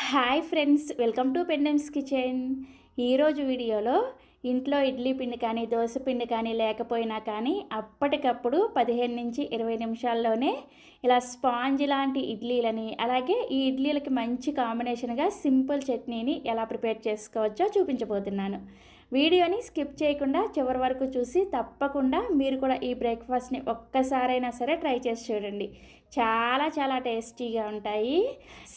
Hi friends, welcome to Pendems kitchen. ఈరోజు వీడియోలో ఇంట్లో ఇడ్లీ పిండి కానీ దోశ పిండి కానీ లేకపోయినా కానీ అప్పటికప్పుడు 15 నుంచి 20 నిమిషాల్లోనే ఇలా స్పాంజ్ లాంటి ఇడ్లీలని, అలాగే ఈ ఇడ్లీలకి మంచి కాంబినేషన్గా సింపుల్ చట్నీని ఎలా ప్రిపేర్ చేసుకోవచ్చో చూపించబోతున్నాను. వీడియోని స్కిప్ చేయకుండా చివరి వరకు చూసి తప్పకుండా మీరు కూడా ఈ బ్రేక్ఫాస్ట్ని ఒక్కసారైనా సరే ట్రై చేసి చూడండి. చాలా చాలా టేస్టీగా ఉంటాయి.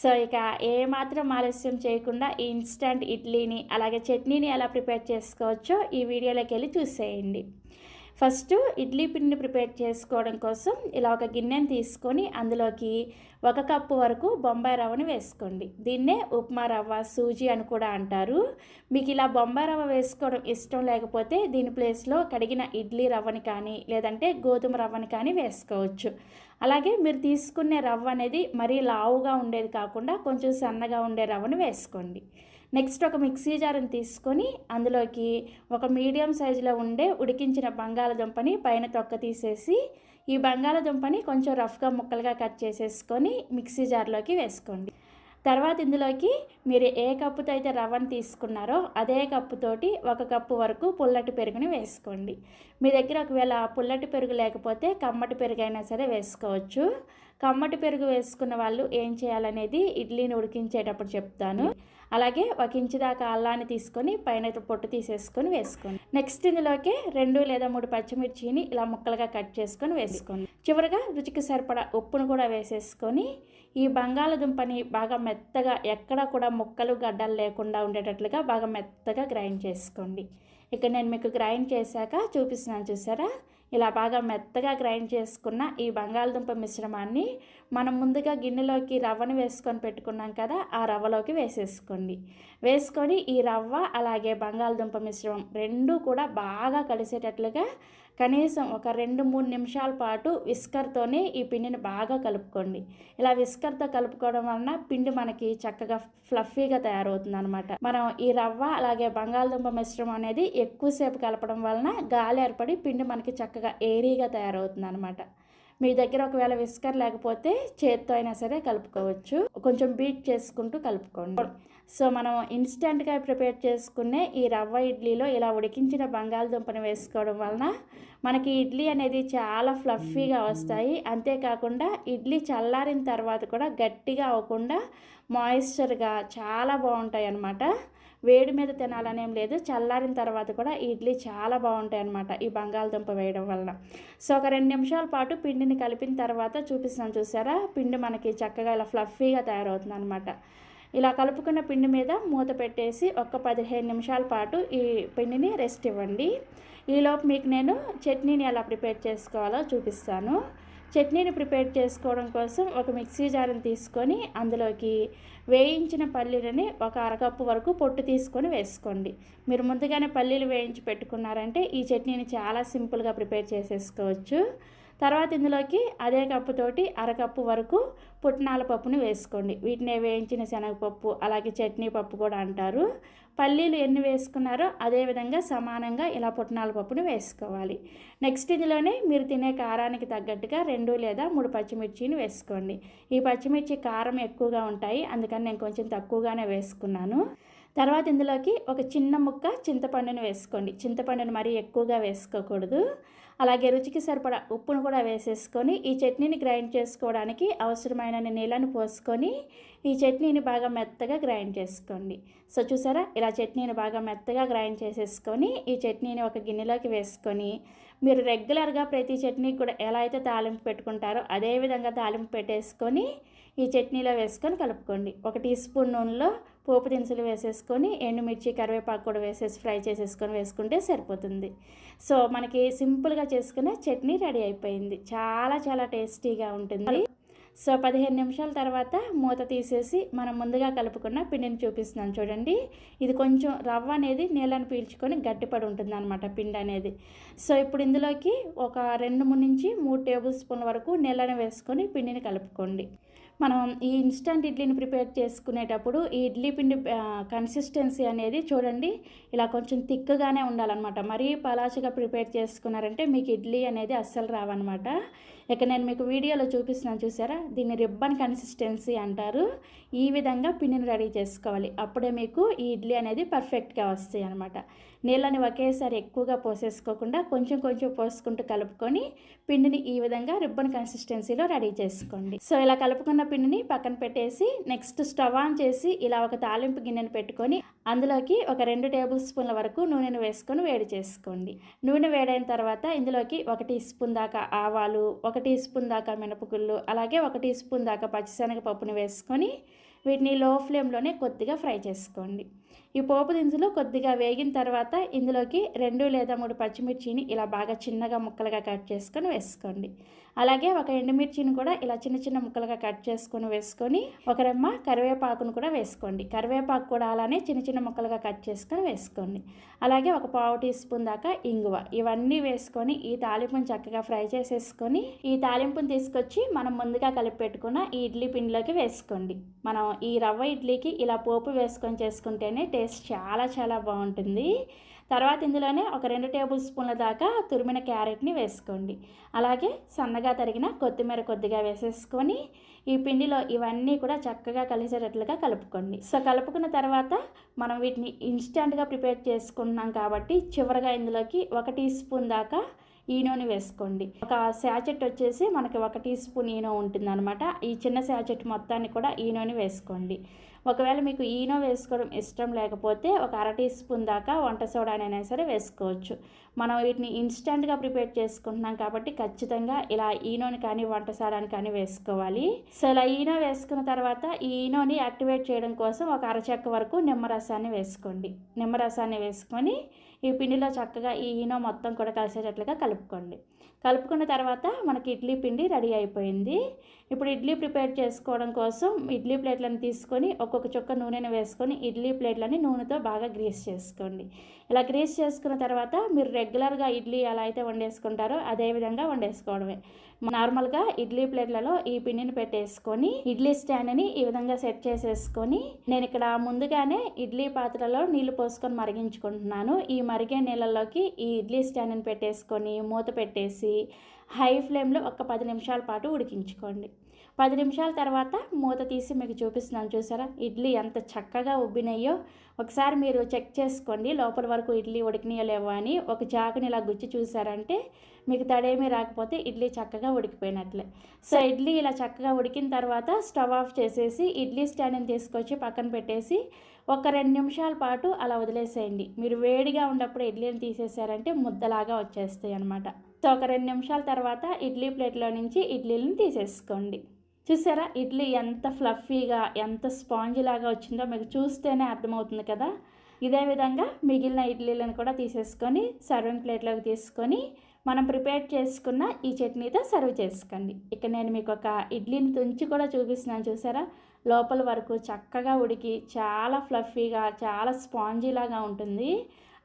సో ఇక ఏమాత్రం ఆలస్యం చేయకుండా ఈ ఇన్స్టంట్ ఇడ్లీని అలాగే చట్నీని ఎలా ప్రిపేర్ చేసుకోవచ్చో ఈ వీడియోలోకి వెళ్ళి చూసేయండి. ఫస్ట్ ఇడ్లీ పిండిని ప్రిపేర్ చేసుకోవడం కోసం ఇలా ఒక గిన్నెని తీసుకొని అందులోకి 1 కప్పు వరకు బొంబాయి రవ్వని వేసుకోండి. దీన్నే ఉప్మా రవ్వ, సూజీ అని కూడా అంటారు. మీకు ఇలా బొంబాయి రవ్వ వేసుకోవడం ఇష్టం లేకపోతే దీని ప్లేస్లో కడిగిన ఇడ్లీ రవ్వని కానీ లేదంటే గోధుమ రవ్వని కానీ వేసుకోవచ్చు. అలాగే మీరు తీసుకునే రవ్వ అనేది మరీ లావుగా ఉండేది కాకుండా కొంచెం సన్నగా ఉండే రవ్వను వేసుకోండి. నెక్స్ట్ ఒక మిక్సీ జార్ని తీసుకొని అందులోకి ఒక మీడియం సైజులో ఉండే ఉడికించిన బంగాళదుంపని పైన తొక్క తీసేసి ఈ బంగాళదుంపని కొంచెం రఫ్గా ముక్కలుగా కట్ చేసేసుకొని మిక్సీ జార్లోకి వేసుకోండి. తర్వాత ఇందులోకి మీరు ఏ కప్పుతో అయితే రవ్వను తీసుకున్నారో అదే కప్పుతోటి 1 కప్పు వరకు పుల్లటి పెరుగుని వేసుకోండి. మీ దగ్గర ఒకవేళ పుల్లటి పెరుగు లేకపోతే కమ్మటి పెరుగు అయినా సరే వేసుకోవచ్చు. కమ్మటి పెరుగు వేసుకున్న వాళ్ళు ఏం చేయాలనేది ఇడ్లీని ఉడికించేటప్పుడు చెప్తాను. అలాగే 1 ఇంచు దాకా అల్లాన్ని తీసుకొని పైన పొట్టు తీసేసుకొని వేసుకోండి. నెక్స్ట్ ఇందులోకి 2 లేదా 3 పచ్చిమిర్చిని ఇలా ముక్కలుగా కట్ చేసుకొని వేసుకోండి. చివరిగా రుచికి సరిపడా ఉప్పును కూడా వేసేసుకొని ఈ బంగాళదుంపని బాగా మెత్తగా ఎక్కడ కూడా ముక్కలు గడ్డలు లేకుండా ఉండేటట్లుగా బాగా మెత్తగా గ్రైండ్ చేసుకోండి. ఇక్కడ నేను మీకు గ్రైండ్ చేశాక చూపిస్తున్నాను, చూసారా? ఇలా బాగా మెత్తగా గ్రైండ్ చేసుకున్న ఈ బంగాళదుంప మిశ్రమాన్ని మనం ముందుగా గిన్నెలోకి రవ్వను వేసుకొని పెట్టుకున్నాం కదా, ఆ రవ్వలోకి వేసేసుకోండి. వేసుకొని ఈ రవ్వ అలాగే బంగాళదుంప మిశ్రమం రెండూ కూడా బాగా కలిసేటట్లుగా కనీసం ఒక 2-3 నిమిషాల పాటు విస్కర్తోనే ఈ పిండిని బాగా కలుపుకోండి. ఇలా విస్కర్తో కలుపుకోవడం వలన పిండి మనకి చక్కగా ఫ్లఫీగా తయారవుతుంది అనమాట. మనం ఈ రవ్వ అలాగే బంగాళదుంప మిశ్రమం అనేది ఎక్కువసేపు కలపడం వలన గాలి ఏర్పడి పిండి మనకి చక్కగా ఏరీగా తయారవుతుంది అనమాట. మీ దగ్గర ఒకవేళ విస్కర్ లేకపోతే చేత్తో అయినా సరే కలుపుకోవచ్చు. కొంచెం బీట్ చేసుకుంటూ కలుపుకోండి. సో మనం ఇన్స్టెంట్గా ప్రిపేర్ చేసుకునే ఈ రవ్వ ఇడ్లీలో ఇలా ఉడికించిన బంగాళదుంపని వేసుకోవడం వలన మనకి ఇడ్లీ అనేది చాలా ఫ్లఫీగా వస్తాయి. అంతేకాకుండా ఇడ్లీ చల్లారిన తర్వాత కూడా గట్టిగా అవ్వకుండా మాయిశ్చర్గా చాలా బాగుంటాయి అన్నమాట. వేడి మీద తినాలనేం లేదు, చల్లారిన తర్వాత కూడా ఈ ఇడ్లీ చాలా బాగుంటాయి అన్నమాట ఈ బంగాళదుంప వేయడం వలన. సో ఒక 2 నిమిషాల పాటు పిండిని కలిపిన తర్వాత చూపిస్తున్నాను, చూసారా? పిండి మనకి చక్కగా ఇలా ఫ్లఫీగా తయారవుతుంది అనమాట. ఇలా కలుపుకున్న పిండి మీద మూత పెట్టేసి ఒక 15 నిమిషాల పాటు ఈ పిండిని రెస్ట్ ఇవ్వండి. ఈలోపు మీకు నేను చట్నీని ఎలా ప్రిపేర్ చేసుకోవాలో చూపిస్తాను. చట్నీని ప్రిపేర్ చేసుకోవడం కోసం ఒక మిక్సీ జార్ని తీసుకొని అందులోకి వేయించిన పల్లీలని ఒక 1/2 కప్పు వరకు పొట్టు తీసుకొని వేసుకోండి. మీరు ముందుగానే పల్లీలు వేయించి పెట్టుకున్నారంటే ఈ చట్నీని చాలా సింపుల్గా ప్రిపేర్ చేసేసుకోవచ్చు. తర్వాత ఇందులోకి అదే కప్పుతోటి 1/2 కప్పు వరకు పుట్నాల పప్పుని వేసుకోండి. వీటిని వేయించిన శనగపప్పు అలాగే చట్నీ పప్పు కూడా అంటారు. పల్లీలు ఎన్ని వేసుకున్నారో అదేవిధంగా సమానంగా ఇలా పుట్నాల పప్పుని వేసుకోవాలి. నెక్స్ట్ ఇందులోనే మీరు తినే కారానికి తగ్గట్టుగా 2 లేదా 3 పచ్చిమిర్చిని వేసుకోండి. ఈ పచ్చిమిర్చి కారం ఎక్కువగా ఉంటాయి, అందుకని నేను కొంచెం తక్కువగానే వేసుకున్నాను. తర్వాత ఇందులోకి ఒక చిన్న ముక్క చింతపండుని వేసుకోండి. చింతపండుని మరీ ఎక్కువగా వేసుకోకూడదు. అలాగే రుచికి సరిపడా ఉప్పును కూడా వేసేసుకొని ఈ చట్నీని గ్రైండ్ చేసుకోవడానికి అవసరమైన నీళ్ళను పోసుకొని ఈ చట్నీని బాగా మెత్తగా గ్రైండ్ చేసుకోండి. సో చూసారా, ఇలా చట్నీని బాగా మెత్తగా గ్రైండ్ చేసేసుకొని ఈ చట్నీని ఒక గిన్నెలోకి వేసుకొని మీరు రెగ్యులర్గా ప్రతి చట్నీకి కూడా ఎలా అయితే తాలింపు పెట్టుకుంటారో అదేవిధంగా తాలింపు పెట్టేసుకొని ఈ చట్నీలో వేసుకొని కలుపుకోండి. 1 టీ స్పూన్ నూనెలో పోపు దినుసులు వేసేసుకొని ఎండుమిర్చి, కరివేపాకు కూడా వేసేసి ఫ్రై చేసేసుకొని వేసుకుంటే సరిపోతుంది. సో మనకి సింపుల్గా చేసుకునే చట్నీ రెడీ అయిపోయింది. చాలా చాలా టేస్టీగా ఉంటుంది. సో 15 నిమిషాల తర్వాత మూత తీసేసి మనం ముందుగా కలుపుకున్న పిండిని చూపిస్తున్నాను, చూడండి. ఇది కొంచెం రవ్వ అనేది నీళ్ళని పీల్చుకొని గట్టిపడి ఉంటుంది అనమాట పిండి అనేది. సో ఇప్పుడు ఇందులోకి ఒక 2 నుంచి 3 టేబుల్ స్పూన్ల వరకు నీళ్ళని వేసుకొని పిండిని కలుపుకోండి. మనం ఈ ఇన్స్టంట్ ఇడ్లీని ప్రిపేర్ చేసుకునేటప్పుడు ఈ ఇడ్లీ పిండి కన్సిస్టెన్సీ అనేది చూడండి ఇలా కొంచెం థిక్గానే ఉండాలన్నమాట. మరీ పలాచగా ప్రిపేర్ చేసుకున్నారంటే మీకు ఇడ్లీ అనేది అస్సలు రావన్నమాట. ఇక నేను మీకు వీడియోలో చూపిస్తున్నాను చూసారా, దీన్ని రిబ్బన్ కన్సిస్టెన్సీ అంటారు. ఈ విధంగా పిండిని రెడీ చేసుకోవాలి. అప్పుడే మీకు ఈ ఇడ్లీ అనేది పర్ఫెక్ట్గా వస్తాయి అన్నమాట. నీళ్ళని ఒకేసారి ఎక్కువగా పోసేసుకోకుండా కొంచెం కొంచెం పోసుకుంటూ కలుపుకొని పిండిని ఈ విధంగా రిబ్బన్ కన్సిస్టెన్సీలో రెడీ చేసుకోండి. సో ఇలా కలుపుకున్న పిండిని పక్కన పెట్టేసి నెక్స్ట్ స్టవ్ ఆన్ చేసి ఇలా ఒక తాలింపు గిన్నెను పెట్టుకొని అందులోకి ఒక 2 టేబుల్ స్పూన్ల వరకు నూనెను వేసుకొని వేడి చేసుకోండి. నూనె వేడైన తర్వాత ఇందులోకి 1 టీ స్పూన్ దాకా ఆవాలు, 1 టీ స్పూన్ దాకా మినపగుళ్ళు, అలాగే 1 టీ స్పూన్ దాకా పచ్చిశనగపప్పుని వేసుకొని వీటిని లో ఫ్లేమ్లోనే కొద్దిగా ఫ్రై చేసుకోండి. ఈ పోపు దినుసులు కొద్దిగా వేగిన తర్వాత ఇందులోకి 2 లేదా 3 పచ్చిమిర్చిని ఇలా బాగా చిన్నగా ముక్కలుగా కట్ చేసుకొని వేసుకోండి. అలాగే ఒక ఎండుమిర్చిని కూడా ఇలా చిన్న చిన్న ముక్కలుగా కట్ చేసుకొని వేసుకొని ఒక రెమ్మ కరివేపాకును కూడా వేసుకోండి. కరివేపాకు కూడా అలానే చిన్న చిన్న ముక్కలుగా కట్ చేసుకొని వేసుకోండి. అలాగే ఒక పావు టీ స్పూన్ దాకా ఇంగువ, ఇవన్నీ వేసుకొని ఈ తాలింపుని చక్కగా ఫ్రై చేసేసుకొని ఈ తాలింపుని తీసుకొచ్చి మనం ముందుగా కలిపి పెట్టుకున్న ఈ ఇడ్లీ పిండిలోకి వేసుకోండి. మనం ఈ రవ్వ ఇడ్లీకి ఇలా పోపు వేసుకొని చేసుకుంటేనే టేస్ట్ చాలా చాలా బాగుంటుంది. తర్వాత ఇందులోనే ఒక 2 టేబుల్ స్పూన్ల దాకా తురిమిన క్యారెట్ని వేసుకోండి. అలాగే సన్నగా తరిగిన కొత్తిమీర కొద్దిగా వేసేసుకొని ఈ పిండిలో ఇవన్నీ కూడా చక్కగా కలిసేటట్లుగా కలుపుకోండి. సో కలుపుకున్న తర్వాత మనం వీటిని ఇన్స్టెంట్గా ప్రిపేర్ చేసుకుంటున్నాం కాబట్టి చివరిగా ఇందులోకి 1 టీ స్పూన్ దాకా ఈనోని వేసుకోండి. ఒక శాచెట్ వచ్చేసి మనకి 1 టీ స్పూన్ ఈనో ఉంటుందన్నమాట. ఈ చిన్న శాచెట్ మొత్తాన్ని కూడా ఈనోని వేసుకోండి. ఒకవేళ మీకు ఈనో వేసుకోవడం ఇష్టం లేకపోతే ఒక 1/2 టీ స్పూన్ దాకా వంట సోడానైనా సరే వేసుకోవచ్చు. మనం వీటిని ఇన్స్టెంట్గా ప్రిపేర్ చేసుకుంటున్నాం కాబట్టి ఖచ్చితంగా ఇలా ఈనోని కానీ వంట సోడాని కానీ వేసుకోవాలి. సో ఇలా ఈనో వేసుకున్న తర్వాత ఈ ఈనోని యాక్టివేట్ చేయడం కోసం ఒక అరచెక్క వరకు నిమ్మరసాన్ని వేసుకోండి. నిమ్మరసాన్ని వేసుకొని ఈ పిండిలో చక్కగా ఈ ఈనో మొత్తం కూడా కలిసేటట్లుగా కలుపుకోండి. కలుపుకున్న తర్వాత మనకి ఇడ్లీ పిండి రెడీ అయిపోయింది. ఇప్పుడు ఇడ్లీ ప్రిపేర్ చేసుకోవడం కోసం ఇడ్లీ ప్లేట్లను తీసుకొని ఒక్కొక్క చుక్క నూనెను వేసుకొని ఇడ్లీ ప్లేట్లని నూనెతో బాగా గ్రీస్ చేసుకోండి. ఇలా గ్రీస్ చేసుకున్న తర్వాత మీరు రెగ్యులర్గా ఇడ్లీ ఎలా అయితే వండేసుకుంటారో అదే విధంగా వండేసుకోవడమే. నార్మల్గా ఇడ్లీ ప్లేట్లలో ఈ పిండిని పెట్టేసుకొని ఇడ్లీ స్టాండ్ని ఈ విధంగా సెట్ చేసేసుకొని నేను ఇక్కడ ముందుగానే ఇడ్లీ పాత్రలో నీళ్లు పోసుకొని మరిగించుకుంటున్నాను. ఈ మరిగే నీళ్ళలోకి ఈ ఇడ్లీ స్టాండ్ని పెట్టేసుకొని మూత పెట్టేసి హై ఫ్లేమ్లో ఒక 10 నిమిషాల పాటు ఉడికించుకోండి. 10 నిమిషాల తర్వాత మూత తీసి మీకు చూపిస్తున్నాను చూసారా, ఇడ్లీ ఎంత చక్కగా ఉబ్బినాయో. ఒకసారి మీరు చెక్ చేసుకోండి లోపల వరకు ఇడ్లీ ఉడికినాయో లేవో అని. ఒక చాకుని ఇలా గుచ్చి చూసారంటే మీకు తడేమీ రాకపోతే ఇడ్లీ చక్కగా ఉడికిపోయినట్లే. సో ఇడ్లీ ఇలా చక్కగా ఉడికిన తర్వాత స్టవ్ ఆఫ్ చేసేసి ఇడ్లీ స్టాండ్ని తీసుకొచ్చి పక్కన పెట్టేసి ఒక 2 నిమిషాల పాటు అలా వదిలేసేయండి. మీరు వేడిగా ఉన్నప్పుడు ఇడ్లీని తీసేసారంటే ముద్దలాగా వచ్చేస్తాయి అన్నమాట. సో ఒక 2 నిమిషాల తర్వాత ఇడ్లీ ప్లేట్లో నుంచి ఇడ్లీలను తీసేసుకోండి. చూసారా ఇడ్లీ ఎంత ఫ్లఫీగా ఎంత స్పాంజీ లాగా వచ్చిందో మీకు చూస్తేనే అర్థమవుతుంది కదా. ఇదే విధంగా మిగిలిన ఇడ్లీలను కూడా తీసేసుకొని సర్వింగ్ ప్లేట్లోకి తీసుకొని మనం ప్రిపేర్ చేసుకున్న ఈ చట్నీతో సర్వ్ చేసుకోండి. ఇక నేను మీకు ఒక ఇడ్లీని తుంచి కూడా చూపిస్తున్నాను చూసారా, లోపల వరకు చక్కగా ఉడికి చాలా ఫ్లఫీగా చాలా స్పాంజీ లాగా ఉంటుంది.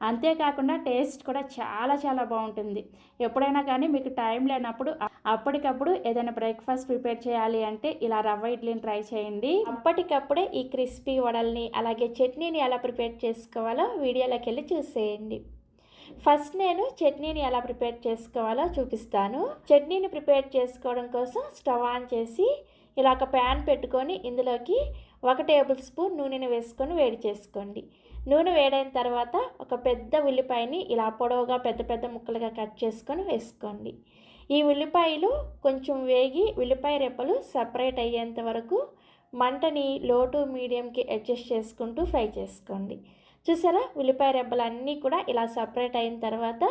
అంతేకాకుండా టేస్ట్ కూడా చాలా చాలా బాగుంటుంది. ఎప్పుడైనా కానీ మీకు టైం లేనప్పుడు అప్పటికప్పుడు ఏదైనా బ్రేక్ఫాస్ట్ ప్రిపేర్ చేయాలి అంటే ఇలా రవ్వ ఇడ్లీని ట్రై చేయండి. అప్పటికప్పుడే ఈ క్రిస్పీ వడల్ని అలాగే చట్నీని ఎలా ప్రిపేర్ చేసుకోవాలో వీడియోలోకి వెళ్ళి చూసేయండి. ఫస్ట్ నేను చట్నీని ఎలా ప్రిపేర్ చేసుకోవాలో చూపిస్తాను. చట్నీని ప్రిపేర్ చేసుకోవడం కోసం స్టవ్ ఆన్ చేసి ఇలా ఒక ప్యాన్ పెట్టుకొని ఇందులోకి 1 టేబుల్ స్పూన్ నూనెని వేసుకొని వేడి చేసుకోండి. నూనె వేడైన తర్వాత ఒక పెద్ద ఉల్లిపాయని ఇలా పొడవుగా పెద్ద పెద్ద ముక్కలుగా కట్ చేసుకొని వేసుకోండి. ఈ ఉల్లిపాయలు కొంచెం వేగి ఉల్లిపాయ రెప్పలు సపరేట్ అయ్యేంత వరకు మంటని లో టు మీడియంకి అడ్జస్ట్ చేసుకుంటూ ఫ్రై చేసుకోండి. చూసారా ఉల్లిపాయ రెబ్బలు అన్నీ కూడా ఇలా సపరేట్ అయిన తర్వాత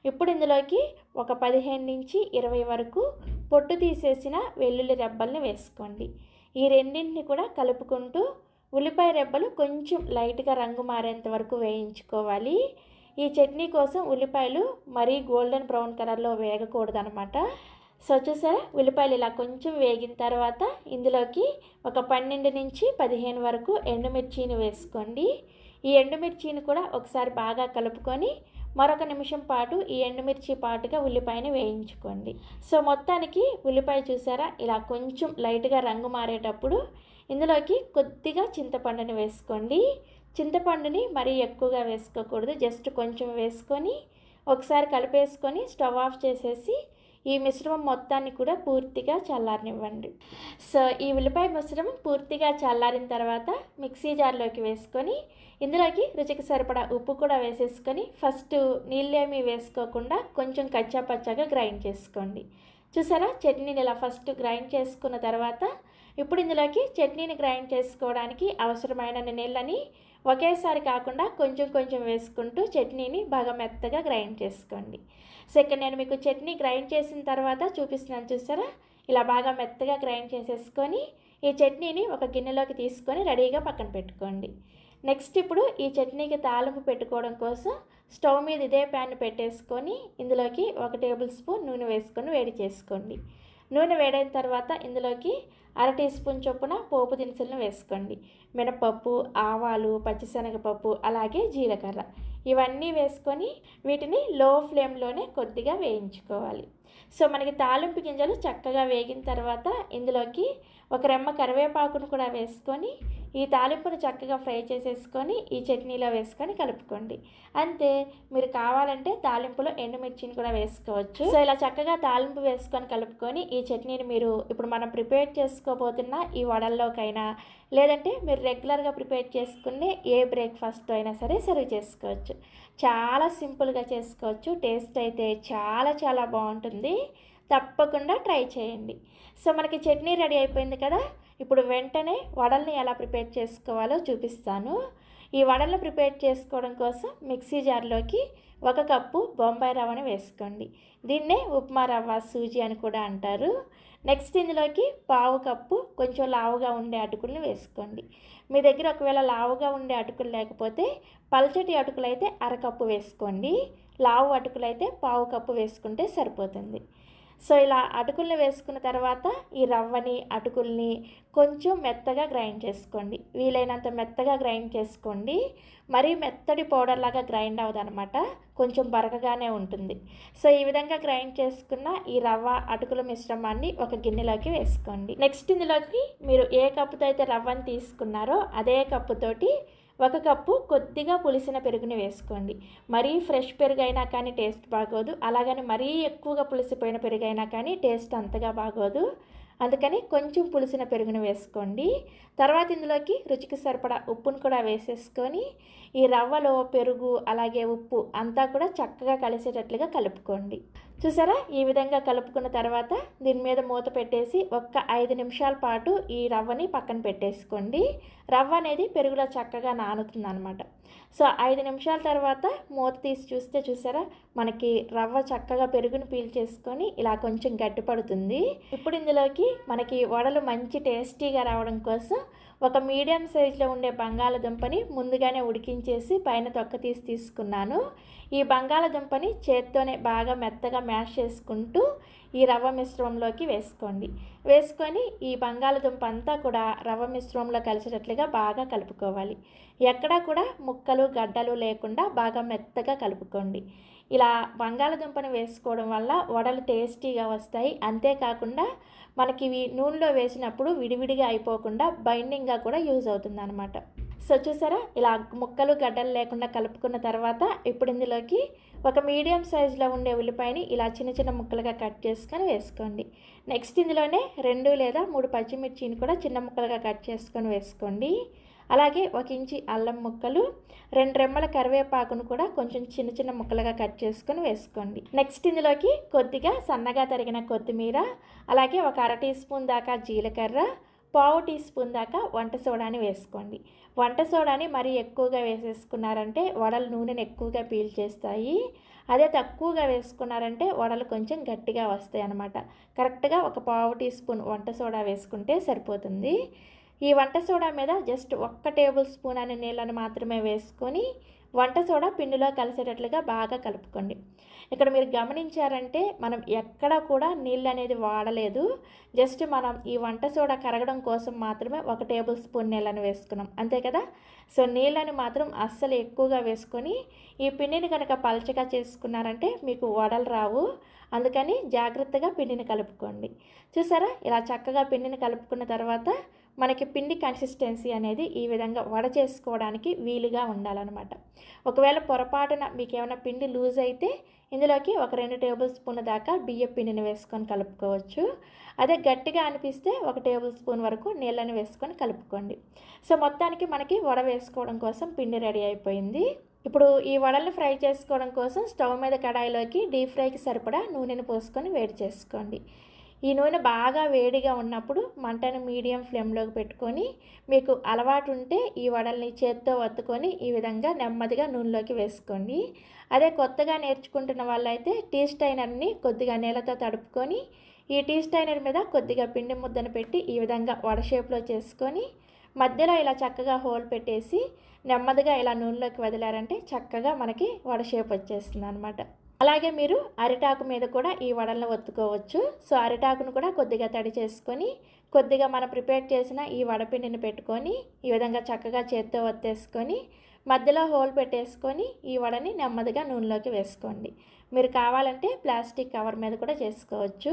ఇప్పుడు ఇందులోకి ఒక 15 నుంచి 20 వరకు పొట్టు తీసేసిన వెల్లుల్లి రెబ్బల్ని వేసుకోండి. ఈ రెండింటిని కూడా కలుపుకుంటూ ఉల్లిపాయ రెబ్బలు కొంచెం లైట్గా రంగు మారేంత వరకు వేయించుకోవాలి. ఈ చట్నీ కోసం ఉల్లిపాయలు మరీ గోల్డెన్ బ్రౌన్ కలర్లో వేగకూడదు అనమాట. సో చూసారా ఉల్లిపాయలు ఇలా కొంచెం వేగిన తర్వాత ఇందులోకి ఒక 12 నుంచి 15 వరకు ఎండుమిర్చిని వేసుకోండి. ఈ ఎండుమిర్చిని కూడా ఒకసారి బాగా కలుపుకొని మరొక నిమిషం పాటు ఈ ఎండుమిర్చి పాటుగా ఉల్లిపాయని వేయించుకోండి. సో మొత్తానికి ఉల్లిపాయ చూసారా ఇలా కొంచెం లైట్గా రంగు మారేటప్పుడు ఇందులోకి కొద్దిగా చింతపండుని వేసుకోండి. చింతపండుని మరీ ఎక్కువగా వేసుకోకూడదు, జస్ట్ కొంచెం వేసుకొని ఒకసారి కలిపేసుకొని స్టవ్ ఆఫ్ చేసేసి ఈ మిశ్రమం మొత్తాన్ని కూడా పూర్తిగా చల్లారనివ్వండి. సో ఈ ఉల్లిపాయ మిశ్రమం పూర్తిగా చల్లారిన తర్వాత మిక్సీ జార్లోకి వేసుకొని ఇందులోకి రుచికి సరిపడా ఉప్పు కూడా వేసేసుకొని ఫస్ట్ నీళ్ళేమీ వేసుకోకుండా కొంచెం కచ్చా పచ్చాగా గ్రైండ్ చేసుకోండి. చూసారా, చట్నీని ఇలా ఫస్ట్ గ్రైండ్ చేసుకున్న తర్వాత ఇప్పుడు ఇందులోకి చట్నీని గ్రైండ్ చేసుకోవడానికి అవసరమైన నీళ్ళని ఒకేసారి కాకుండా కొంచెం కొంచెం వేసుకుంటూ చట్నీని బాగా మెత్తగా గ్రైండ్ చేసుకోండి. సో ఇక్కడ నేను మీకు చట్నీ గ్రైండ్ చేసిన తర్వాత చూపిస్తున్నాను. చూసారా, ఇలా బాగా మెత్తగా గ్రైండ్ చేసేసుకొని ఈ చట్నీని ఒక గిన్నెలోకి తీసుకొని రెడీగా పక్కన పెట్టుకోండి. నెక్స్ట్ ఇప్పుడు ఈ చట్నీకి తాలింపు పెట్టుకోవడం కోసం స్టవ్ మీద ఇదే ప్యాన్ పెట్టేసుకొని ఇందులోకి 1 టేబుల్ స్పూన్ నూనె వేసుకొని వేడి చేసుకోండి. నూనె వేడైన తర్వాత ఇందులోకి 1/2 టీ స్పూన్ చొప్పున పోపు దినుసులను వేసుకోండి. మినపప్పు, ఆవాలు, పచ్చిశనగపప్పు, అలాగే జీలకర్ర ఇవన్నీ వేసుకొని వీటిని లో ఫ్లేమ్లోనే కొద్దిగా వేయించుకోవాలి. సో మనకి తాలింపు గింజలు చక్కగా వేగిన తర్వాత ఇందులోకి 1 రెమ్మ కరివేపాకును కూడా వేసుకొని ఈ తాలింపును చక్కగా ఫ్రై చేసేసుకొని ఈ చట్నీలో వేసుకొని కలుపుకోండి. అంతే, మీరు కావాలంటే తాలింపులో ఎండుమిర్చిని కూడా వేసుకోవచ్చు. సో ఇలా చక్కగా తాలింపు వేసుకొని కలుపుకొని ఈ చట్నీని మీరు ఇప్పుడు మనం ప్రిపేర్ చేసుకోబోతున్న ఈ వడల్లోకైనా లేదంటే మీరు రెగ్యులర్గా ప్రిపేర్ చేసుకునే ఏ బ్రేక్ఫాస్ట్ అయినా సరే సర్వ్ చేసుకోవచ్చు. చాలా సింపుల్గా చేసుకోవచ్చు. టేస్ట్ అయితే చాలా చాలా బాగుంటుంది. తప్పకుండా ట్రై చేయండి. సో మనకి చట్నీ రెడీ అయిపోయింది కదా. ఇప్పుడు వెంటనే వడల్ని ఎలా ప్రిపేర్ చేసుకోవాలో చూపిస్తాను. ఈ వడలను ప్రిపేర్ చేసుకోవడం కోసం మిక్సీ జార్లోకి 1 కప్పు బొంబాయి రవ్వను వేసుకోండి. దీన్నే ఉప్మా రవ్వ, సూజీ అని కూడా అంటారు. నెక్స్ట్ ఇందులోకి 1/2 కప్పు కొంచెం లావుగా ఉండే అటుకులను వేసుకోండి. మీ దగ్గర ఒకవేళ లావుగా ఉండే అటుకులు లేకపోతే పల్చటి అటుకులు అయితే 1/2 కప్పు వేసుకోండి. లావు అటుకులు అయితే 1/2 కప్పు వేసుకుంటే సరిపోతుంది. సో ఇలా అటుకుల్ని వేసుకున్న తర్వాత ఈ రవ్వని, అటుకుల్ని కొంచెం మెత్తగా గ్రైండ్ చేసుకోండి. వీలైనంత మెత్తగా గ్రైండ్ చేసుకోండి. మరీ మెత్తటి పౌడర్ లాగా గ్రైండ్ అవ్వదనమాట, కొంచెం బరకగానే ఉంటుంది. సో ఈ విధంగా గ్రైండ్ చేసుకున్న ఈ రవ్వ, అటుకుల మిశ్రమాన్ని ఒక గిన్నెలోకి వేసుకోండి. నెక్స్ట్ ఇందులోకి మీరు ఏ కప్పుతో అయితే రవ్వని తీసుకున్నారో అదే కప్పుతోటి 1 కప్పు కొద్దిగా పులిసిన పెరుగుని వేసుకోండి. మరీ ఫ్రెష్ పెరుగు అయినా కానీ టేస్ట్ బాగోదు, అలాగని మరీ ఎక్కువగా పులిసిపోయిన పెరుగు అయినా కానీ టేస్ట్ అంతగా బాగోదు. అందుకని కొంచెం పులిసిన పెరుగుని వేసుకోండి. తర్వాత ఇందులోకి రుచికి సరిపడా ఉప్పును కూడా వేసేసుకొని ఈ రవ్వలో పెరుగు అలాగే ఉప్పు అంతా కూడా చక్కగా కలిసేటట్లుగా కలుపుకోండి. చూసారా, ఈ విధంగా కలుపుకున్న తర్వాత దీని మీద మూత పెట్టేసి 5 నిమిషాల పాటు ఈ రవ్వని పక్కన పెట్టేసుకోండి. రవ్వ అనేది పెరుగులో చక్కగా నానుతుంది అనమాట. సో 5 నిమిషాల తర్వాత మూత తీసి చూస్తే చూసారా, మనకి రవ్వ చక్కగా పెరుగుని పీల్చేసుకొని ఇలా కొంచెం గట్టిపడుతుంది. ఇప్పుడు ఇందులోకి మనకి వడలు మంచి టేస్టీగా రావడం కోసం ఒక మీడియం సైజులో ఉండే బంగాళదుంపని ముందుగానే ఉడికించేసి పైన తొక్క తీసి తీసుకున్నాను. ఈ బంగాళదుంపని చేత్తోనే బాగా మెత్తగా మ్యాష్ చేసుకుంటూ ఈ రవ్వ మిశ్రమంలోకి వేసుకోండి. వేసుకొని ఈ బంగాళదుంప అంతా కూడా రవ్వ మిశ్రమంలో కలిసేటట్లుగా బాగా కలుపుకోవాలి. ఎక్కడా కూడా ముక్కలు, గడ్డలు లేకుండా బాగా మెత్తగా కలుపుకోండి. ఇలా బంగాళదుంపని వేసుకోవడం వల్ల వడలు టేస్టీగా వస్తాయి. అంతేకాకుండా మనకి ఇవి నూనెలో వేసినప్పుడు విడివిడిగా అయిపోకుండా బైండింగ్గా కూడా యూజ్ అవుతుంది అనమాట. సో చూసారా, ఇలా ముక్కలు, గడ్డలు లేకుండా కలుపుకున్న తర్వాత ఇప్పుడు ఇందులోకి ఒక మీడియం సైజులో ఉండే ఉల్లిపాయని ఇలా చిన్న చిన్న ముక్కలుగా కట్ చేసుకొని వేసుకోండి. నెక్స్ట్ ఇందులోనే 2 లేదా 3 పచ్చిమిర్చిని కూడా చిన్న ముక్కలుగా కట్ చేసుకొని వేసుకోండి. అలాగే 1 ఇంచి అల్లం ముక్కలు, 2 రెమ్మల కరివేపాకును కూడా కొంచెం చిన్న చిన్న ముక్కలుగా కట్ చేసుకొని వేసుకోండి. నెక్స్ట్ ఇందులోకి కొద్దిగా సన్నగా తరిగిన కొత్తిమీర, అలాగే 1 అర టీ స్పూన్ దాకా జీలకర్ర, 1/2 టీ స్పూన్ దాకా వంట సోడాని వేసుకోండి. వంట సోడాని మరీ ఎక్కువగా వేసేసుకున్నారంటే వడలు నూనెను ఎక్కువగా పీల్చేస్తాయి. అదే తక్కువగా వేసుకున్నారంటే వడలు కొంచెం గట్టిగా వస్తాయి అన్నమాట. కరెక్ట్గా 1/2 టీ స్పూన్ వంట సోడా వేసుకుంటే సరిపోతుంది. ఈ వంట సోడా మీద జస్ట్ 1 టేబుల్ స్పూన్ అనే నీళ్ళని మాత్రమే వేసుకొని వంట సోడా పిండిలో కలిసేటట్లుగా బాగా కలుపుకోండి. ఇక్కడ మీరు గమనించారంటే మనం ఎక్కడ కూడా నీళ్ళు అనేది వాడలేదు. జస్ట్ మనం ఈ వంట సోడా కరగడం కోసం మాత్రమే 1 టేబుల్ స్పూన్ నీళ్ళని వేసుకున్నాం, అంతే కదా. సో నీళ్ళని మాత్రం అస్సలు ఎక్కువగా వేసుకొని ఈ పిండిని కనుక పలచగా చేసుకున్నారంటే మీకు వడలు రావు. అందుకని జాగ్రత్తగా పిండిని కలుపుకోండి. చూసారా, ఇలా చక్కగా పిండిని కలుపుకున్న తర్వాత మనకి పిండి కన్సిస్టెన్సీ అనేది ఈ విధంగా వడ చేసుకోవడానికి వీలుగా ఉండాలన్నమాట. ఒకవేళ పొరపాటున మీకు ఏమైనా పిండి లూజ్ అయితే ఇందులోకి ఒక 2 టేబుల్ స్పూన్ల దాకా బియ్యం పిండిని వేసుకొని కలుపుకోవచ్చు. అదే గట్టిగా అనిపిస్తే 1 టేబుల్ స్పూన్ వరకు నీళ్ళని వేసుకొని కలుపుకోండి. సో మొత్తానికి మనకి వడ వేసుకోవడం కోసం పిండి రెడీ అయిపోయింది. ఇప్పుడు ఈ వడల్ని ఫ్రై చేసుకోవడం కోసం స్టవ్ మీద కడాయిలోకి డీప్ ఫ్రైకి సరిపడా నూనెను పోసుకొని వేడి చేసుకోండి. ఈ నూనె బాగా వేడిగా ఉన్నప్పుడు మంటను మీడియం ఫ్లేమ్లోకి పెట్టుకొని మీకు అలవాటు ఉంటే ఈ వడల్ని చేత్తో వత్తుకొని ఈ విధంగా నెమ్మదిగా నూనెలోకి వేసుకోండి. అదే కొత్తగా నేర్చుకుంటున్న వాళ్ళైతే టీ స్టైనర్ని కొద్దిగా నీళ్ళతో తడుపుకొని ఈ టీ స్టైనర్ మీద కొద్దిగా పిండి ముద్దను పెట్టి ఈ విధంగా వడ షేప్లో చేసుకొని మధ్యలో ఇలా చక్కగా హోల్ పెట్టేసి నెమ్మదిగా ఇలా నూనెలోకి వదిలారంటే చక్కగా మనకి వడ షేప్ వచ్చేస్తుంది అనమాట. అలాగే మీరు అరిటాకు మీద కూడా ఈ వడలను ఒత్తుకోవచ్చు. సో అరిటాకును కూడా కొద్దిగా తడి చేసుకొని కొద్దిగా మనం ప్రిపేర్ చేసిన ఈ వడపిండిని పెట్టుకొని ఈ విధంగా చక్కగా చేత్తో ఒత్తేసుకొని మధ్యలో హోల్ పెట్టేసుకొని ఈ వడని నెమ్మదిగా నూనెలోకి వేసుకోండి. మీరు కావాలంటే ప్లాస్టిక్ కవర్ మీద కూడా చేసుకోవచ్చు.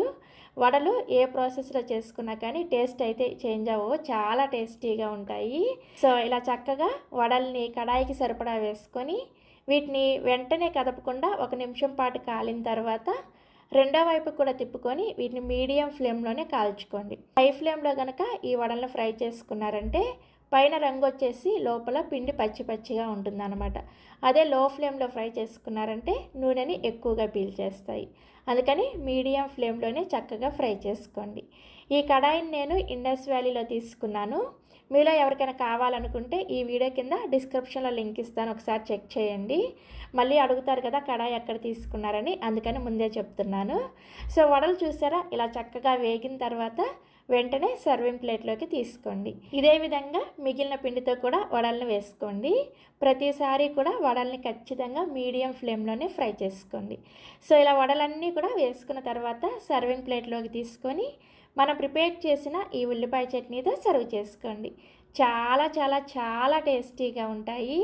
వడలు ఏ ప్రాసెస్లో చేసుకున్నా కానీ టేస్ట్ అయితే చేంజ్ అవ్వవు, చాలా టేస్టీగా ఉంటాయి. సో ఇలా చక్కగా వడల్ని కడాయికి సరిపడా వేసుకొని వీటిని వెంటనే కదపకుండా 1 నిమిషం పాటు కాలిన తర్వాత రెండో వైపు కూడా తిప్పుకొని వీటిని మీడియం ఫ్లేమ్లోనే కాల్చుకోండి. హై ఫ్లేమ్లో కనుక ఈ వడలను ఫ్రై చేసుకున్నారంటే పైన రంగు వచ్చేసి లోపల పిండి పచ్చి పచ్చిగా ఉంటుందన్నమాట. అదే లో ఫ్లేమ్లో ఫ్రై చేసుకున్నారంటే నూనెని ఎక్కువగా పీల్చేస్తాయి. అందుకని మీడియం ఫ్లేమ్లోనే చక్కగా ఫ్రై చేసుకోండి. ఈ కడాయిని నేను ఇండస్ వ్యాలీలో తీసుకున్నాను. మీలో ఎవరికైనా కావాలనుకుంటే ఈ వీడియో కింద డిస్క్రిప్షన్లో లింక్ ఇస్తాను, ఒకసారి చెక్ చేయండి. మళ్ళీ అడుగుతారు కదా కడాయి ఎక్కడ తీసుకున్నారని, అందుకని ముందే చెప్తున్నాను. సో వడలు చూసారా ఇలా చక్కగా వేగిన తర్వాత వెంటనే సర్వింగ్ ప్లేట్లోకి తీసుకోండి. ఇదే విధంగా మిగిలిన పిండితో కూడా వడల్ని వేసుకోండి. ప్రతిసారి కూడా వడల్ని ఖచ్చితంగా మీడియం ఫ్లేమ్లోనే ఫ్రై చేసుకోండి. సో ఇలా వడలన్నీ కూడా వేసుకున్న తర్వాత సర్వింగ్ ప్లేట్లోకి తీసుకొని మనం ప్రిపేర్ చేసిన ఈ ఉల్లిపాయ చట్నీతో సర్వ్ చేసుకోండి. చాలా చాలా చాలా టేస్టీగా ఉంటాయి.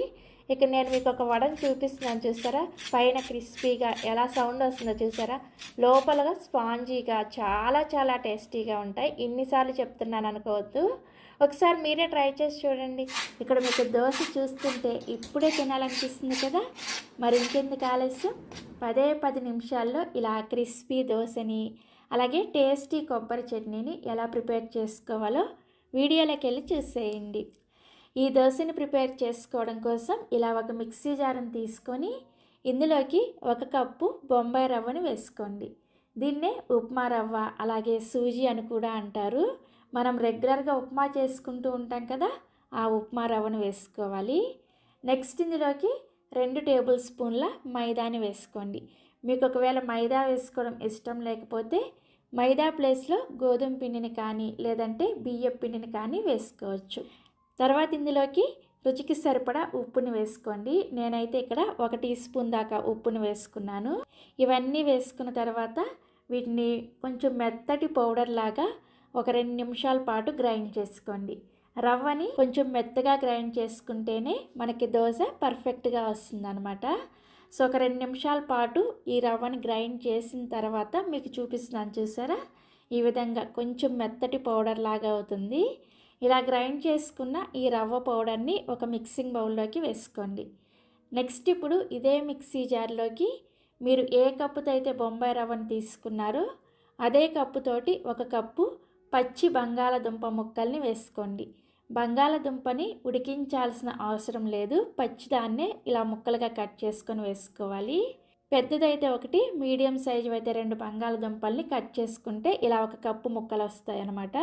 ఇక నేను మీకు ఒక వడను చూపిస్తున్నాను చూసారా, పైన క్రిస్పీగా ఎలా సౌండ్ వస్తుందో చూసారా, లోపలగా స్పాంజీగా చాలా చాలా టేస్టీగా ఉంటాయి. ఇన్నిసార్లు చెప్తున్నాను అనుకోవద్దు, ఒకసారి మీరే ట్రై చేసి చూడండి. ఇక్కడ మీకు దోశ చూస్తుంటే ఇప్పుడే తినాలనిపిస్తుంది కదా, మరి ఇంకెందుకు ఆలస్యం, 10 నిమిషాల్లో ఇలా క్రిస్పీ దోశని అలాగే టేస్టీ కొబ్బరి చట్నీని ఎలా ప్రిపేర్ చేసుకోవాలో వీడియోలోకి వెళ్ళి చూసేయండి. ఈ దోశని ప్రిపేర్ చేసుకోవడం కోసం ఇలా ఒక మిక్సీ జార్ని తీసుకొని ఇందులోకి 1 కప్పు బొంబాయి రవ్వని వేసుకోండి. దీన్నే ఉప్మా రవ్వ అలాగే సూజీ అని కూడా అంటారు. మనం రెగ్యులర్గా ఉప్మా చేసుకుంటూ ఉంటాం కదా, ఆ ఉప్మా రవ్వను వేసుకోవాలి. నెక్స్ట్ ఇందులోకి 2 టేబుల్ స్పూన్ల మైదాని వేసుకోండి. మీకు ఒకవేళ మైదా వేసుకోవడం ఇష్టం లేకపోతే మైదా ప్లేస్లో గోధుమ పిండిని కానీ లేదంటే బియ్యం పిండిని కానీ వేసుకోవచ్చు. తర్వాత ఇందులోకి రుచికి సరిపడా ఉప్పుని వేసుకోండి. నేనైతే ఇక్కడ 1 టీ స్పూన్ దాకా ఉప్పుని వేసుకున్నాను. ఇవన్నీ వేసుకున్న తర్వాత వీటిని కొంచెం మెత్తటి పౌడర్ లాగా ఒక 2 నిమిషాల పాటు గ్రైండ్ చేసుకోండి. రవ్వని కొంచెం మెత్తగా గ్రైండ్ చేసుకుంటేనే మనకి దోశ పర్ఫెక్ట్గా వస్తుందన్నమాట. సో ఒక 2 నిమిషాల పాటు ఈ రవ్వని గ్రైండ్ చేసిన తర్వాత మీకు చూపిస్తున్నాను చూసారా, ఈ విధంగా కొంచెం మెత్తటి పౌడర్ లాగా అవుతుంది. ఇలా గ్రైండ్ చేసుకున్న ఈ రవ్వ పౌడర్ని ఒక మిక్సింగ్ బౌల్లోకి వేసుకోండి. నెక్స్ట్ ఇప్పుడు ఇదే మిక్సీ జార్లోకి మీరు ఏ కప్పుతో అయితే బొంబాయి రవ్వని తీసుకున్నారో అదే కప్పుతోటి 1 కప్పు పచ్చి బంగాళదుంప ముక్కల్ని వేసుకోండి. బంగాళదుంపని ఉడికించాల్సిన అవసరం లేదు, పచ్చిదాన్నే ఇలా ముక్కలుగా కట్ చేసుకొని వేసుకోవాలి. పెద్దదైతే 1, మీడియం సైజు అయితే 2 బంగాళదుంపల్ని కట్ చేసుకుంటే ఇలా 1 కప్పు ముక్కలు వస్తాయి అన్నమాట.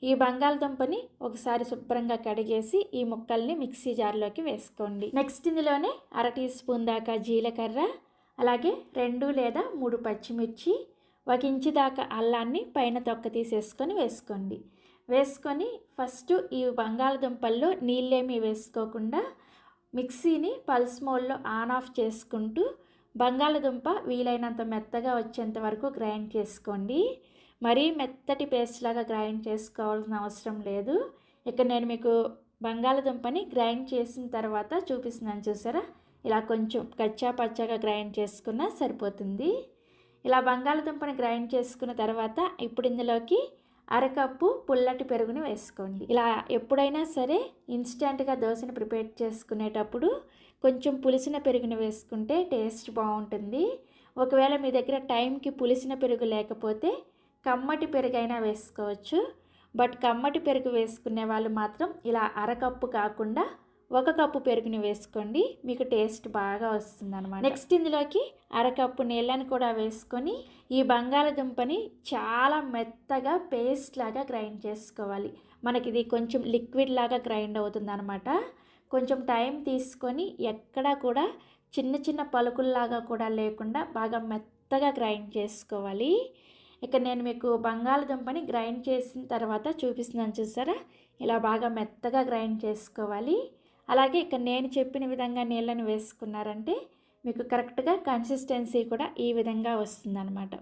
ఈ బంగాళదుంపని ఒకసారి శుభ్రంగా కడిగేసి ఈ ముక్కల్ని మిక్సీ జార్లోకి వేసుకోండి. నెక్స్ట్ ఇందులోనే 1/2 టీ స్పూన్ దాకా జీలకర్ర అలాగే 2 లేదా 3 పచ్చిమిర్చి 1 ఇంచు దాకా అల్లాన్ని పైన తొక్క తీసేసుకొని వేసుకోండి. వేసుకొని ఫస్ట్ ఈ బంగాళదుంపల్లో నీళ్ళేమీ వేసుకోకుండా మిక్సీని పల్స్ మోడ్లో ఆన్ ఆఫ్ చేసుకుంటూ బంగాళదుంప వీలైనంత మెత్తగా వచ్చేంత వరకు గ్రైండ్ చేసుకోండి. మరీ మెత్తటి పేస్ట్ లాగా గ్రైండ్ చేసుకోవాల్సిన అవసరం లేదు. ఇక్కడ నేను మీకు బంగాళదుంపని గ్రైండ్ చేసిన తర్వాత చూపిస్తున్నాను చూసారా, ఇలా కొంచెం కచ్చా పచ్చగా గ్రైండ్ చేసుకున్నా సరిపోతుంది. ఇలా బంగాళదుంపని గ్రైండ్ చేసుకున్న తర్వాత ఇప్పుడు ఇందులోకి అరకప్పు పుల్లటి పెరుగుని వేసుకోండి. ఇలా ఎప్పుడైనా సరే ఇన్స్టెంట్గా దోశను ప్రిపేర్ చేసుకునేటప్పుడు కొంచెం పులిసిన పెరుగుని వేసుకుంటే టేస్ట్ బాగుంటుంది. ఒకవేళ మీ దగ్గర టైంకి పులిసిన పెరుగు లేకపోతే కమ్మటి పెరుగైనా వేసుకోవచ్చు. బట్ కమ్మటి పెరుగు వేసుకునే వాళ్ళు మాత్రం ఇలా అరకప్పు కాకుండా 1 కప్పు పెరుగుని వేసుకోండి, మీకు టేస్ట్ బాగా వస్తుంది అనమాట. నెక్స్ట్ ఇందులోకి అరకప్పు నీళ్ళని కూడా వేసుకొని ఈ బంగాళదుంపని చాలా మెత్తగా పేస్ట్ లాగా గ్రైండ్ చేసుకోవాలి. మనకి ఇది కొంచెం లిక్విడ్ లాగా గ్రైండ్ అవుతుంది అనమాట. కొంచెం టైం తీసుకొని ఎక్కడా కూడా చిన్న చిన్న పలుకుల్లాగా కూడా లేకుండా బాగా మెత్తగా గ్రైండ్ చేసుకోవాలి. ఇక నేను మీకు బంగాళదుంపని గ్రైండ్ చేసిన తర్వాత చూపిస్తున్నాను, చూసారా? ఇలా బాగా మెత్తగా గ్రైండ్ చేసుకోవాలి. అలాగే ఇక్కడ నేను చెప్పిన విధంగా నీళ్ళని వేసుకున్నారంటే మీకు కరెక్ట్గా కన్సిస్టెన్సీ కూడా ఈ విధంగా వస్తుందన్నమాట.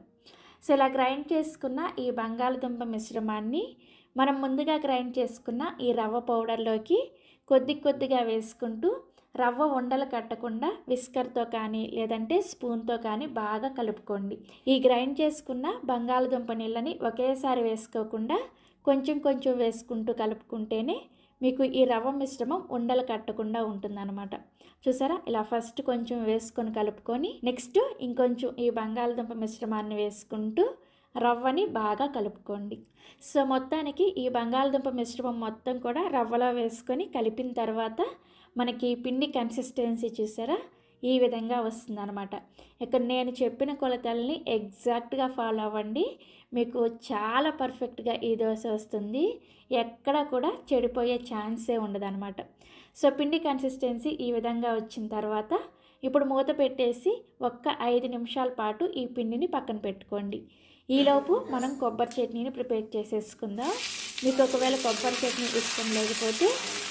సో ఇలా గ్రైండ్ చేసుకున్న ఈ బంగాళదుంప మిశ్రమాన్ని మనం ముందుగా గ్రైండ్ చేసుకున్న ఈ రవ్వ పౌడర్లోకి కొద్దిగా వేసుకుంటూ రవ్వ ఉండలు కట్టకుండా విస్కర్తో కానీ లేదంటే స్పూన్తో కానీ బాగా కలుపుకోండి. ఈ గ్రైండ్ చేసుకున్న బంగాళదుంప నీళ్ళని ఒకేసారి వేసుకోకుండా కొంచెం వేసుకుంటూ కలుపుకుంటేనే మీకు ఈ రవ్వ మిశ్రమం ఉండలు కట్టకుండా ఉంటుందన్నమాట. చూసారా? ఇలా ఫస్ట్ కొంచెం వేసుకొని కలుపుకొని నెక్స్ట్ ఇంకొంచెం ఈ బంగాళదుంప మిశ్రమాన్ని వేసుకుంటూ రవ్వని బాగా కలుపుకోండి. సో మొత్తానికి ఈ బంగాళదుంప మిశ్రమం మొత్తం కూడా రవ్వలో వేసుకొని కలిపిన తర్వాత మనకి పిండి కన్సిస్టెన్సీ చూసారా? ఈ విధంగా వస్తుందన్నమాట. ఇక్కడ నేను చెప్పిన కొలతల్ని ఎగ్జాక్ట్గా ఫాలో అవ్వండి, మీకు చాలా పర్ఫెక్ట్గా ఈ దోశ వస్తుంది. ఎక్కడ కూడా చెడిపోయే ఛాన్సే ఉండదన్నమాట. సో పిండి కన్సిస్టెన్సీ ఈ విధంగా వచ్చిన తర్వాత ఇప్పుడు మూత పెట్టేసి 5 నిమిషాల పాటు ఈ పిండిని పక్కన పెట్టుకోండి. ఈలోపు మనం కొబ్బరి చట్నీని ప్రిపేర్ చేసేసుకుందాం. మీకు ఒకవేళ కొబ్బరి చట్నీ ఇష్టం లేకపోతే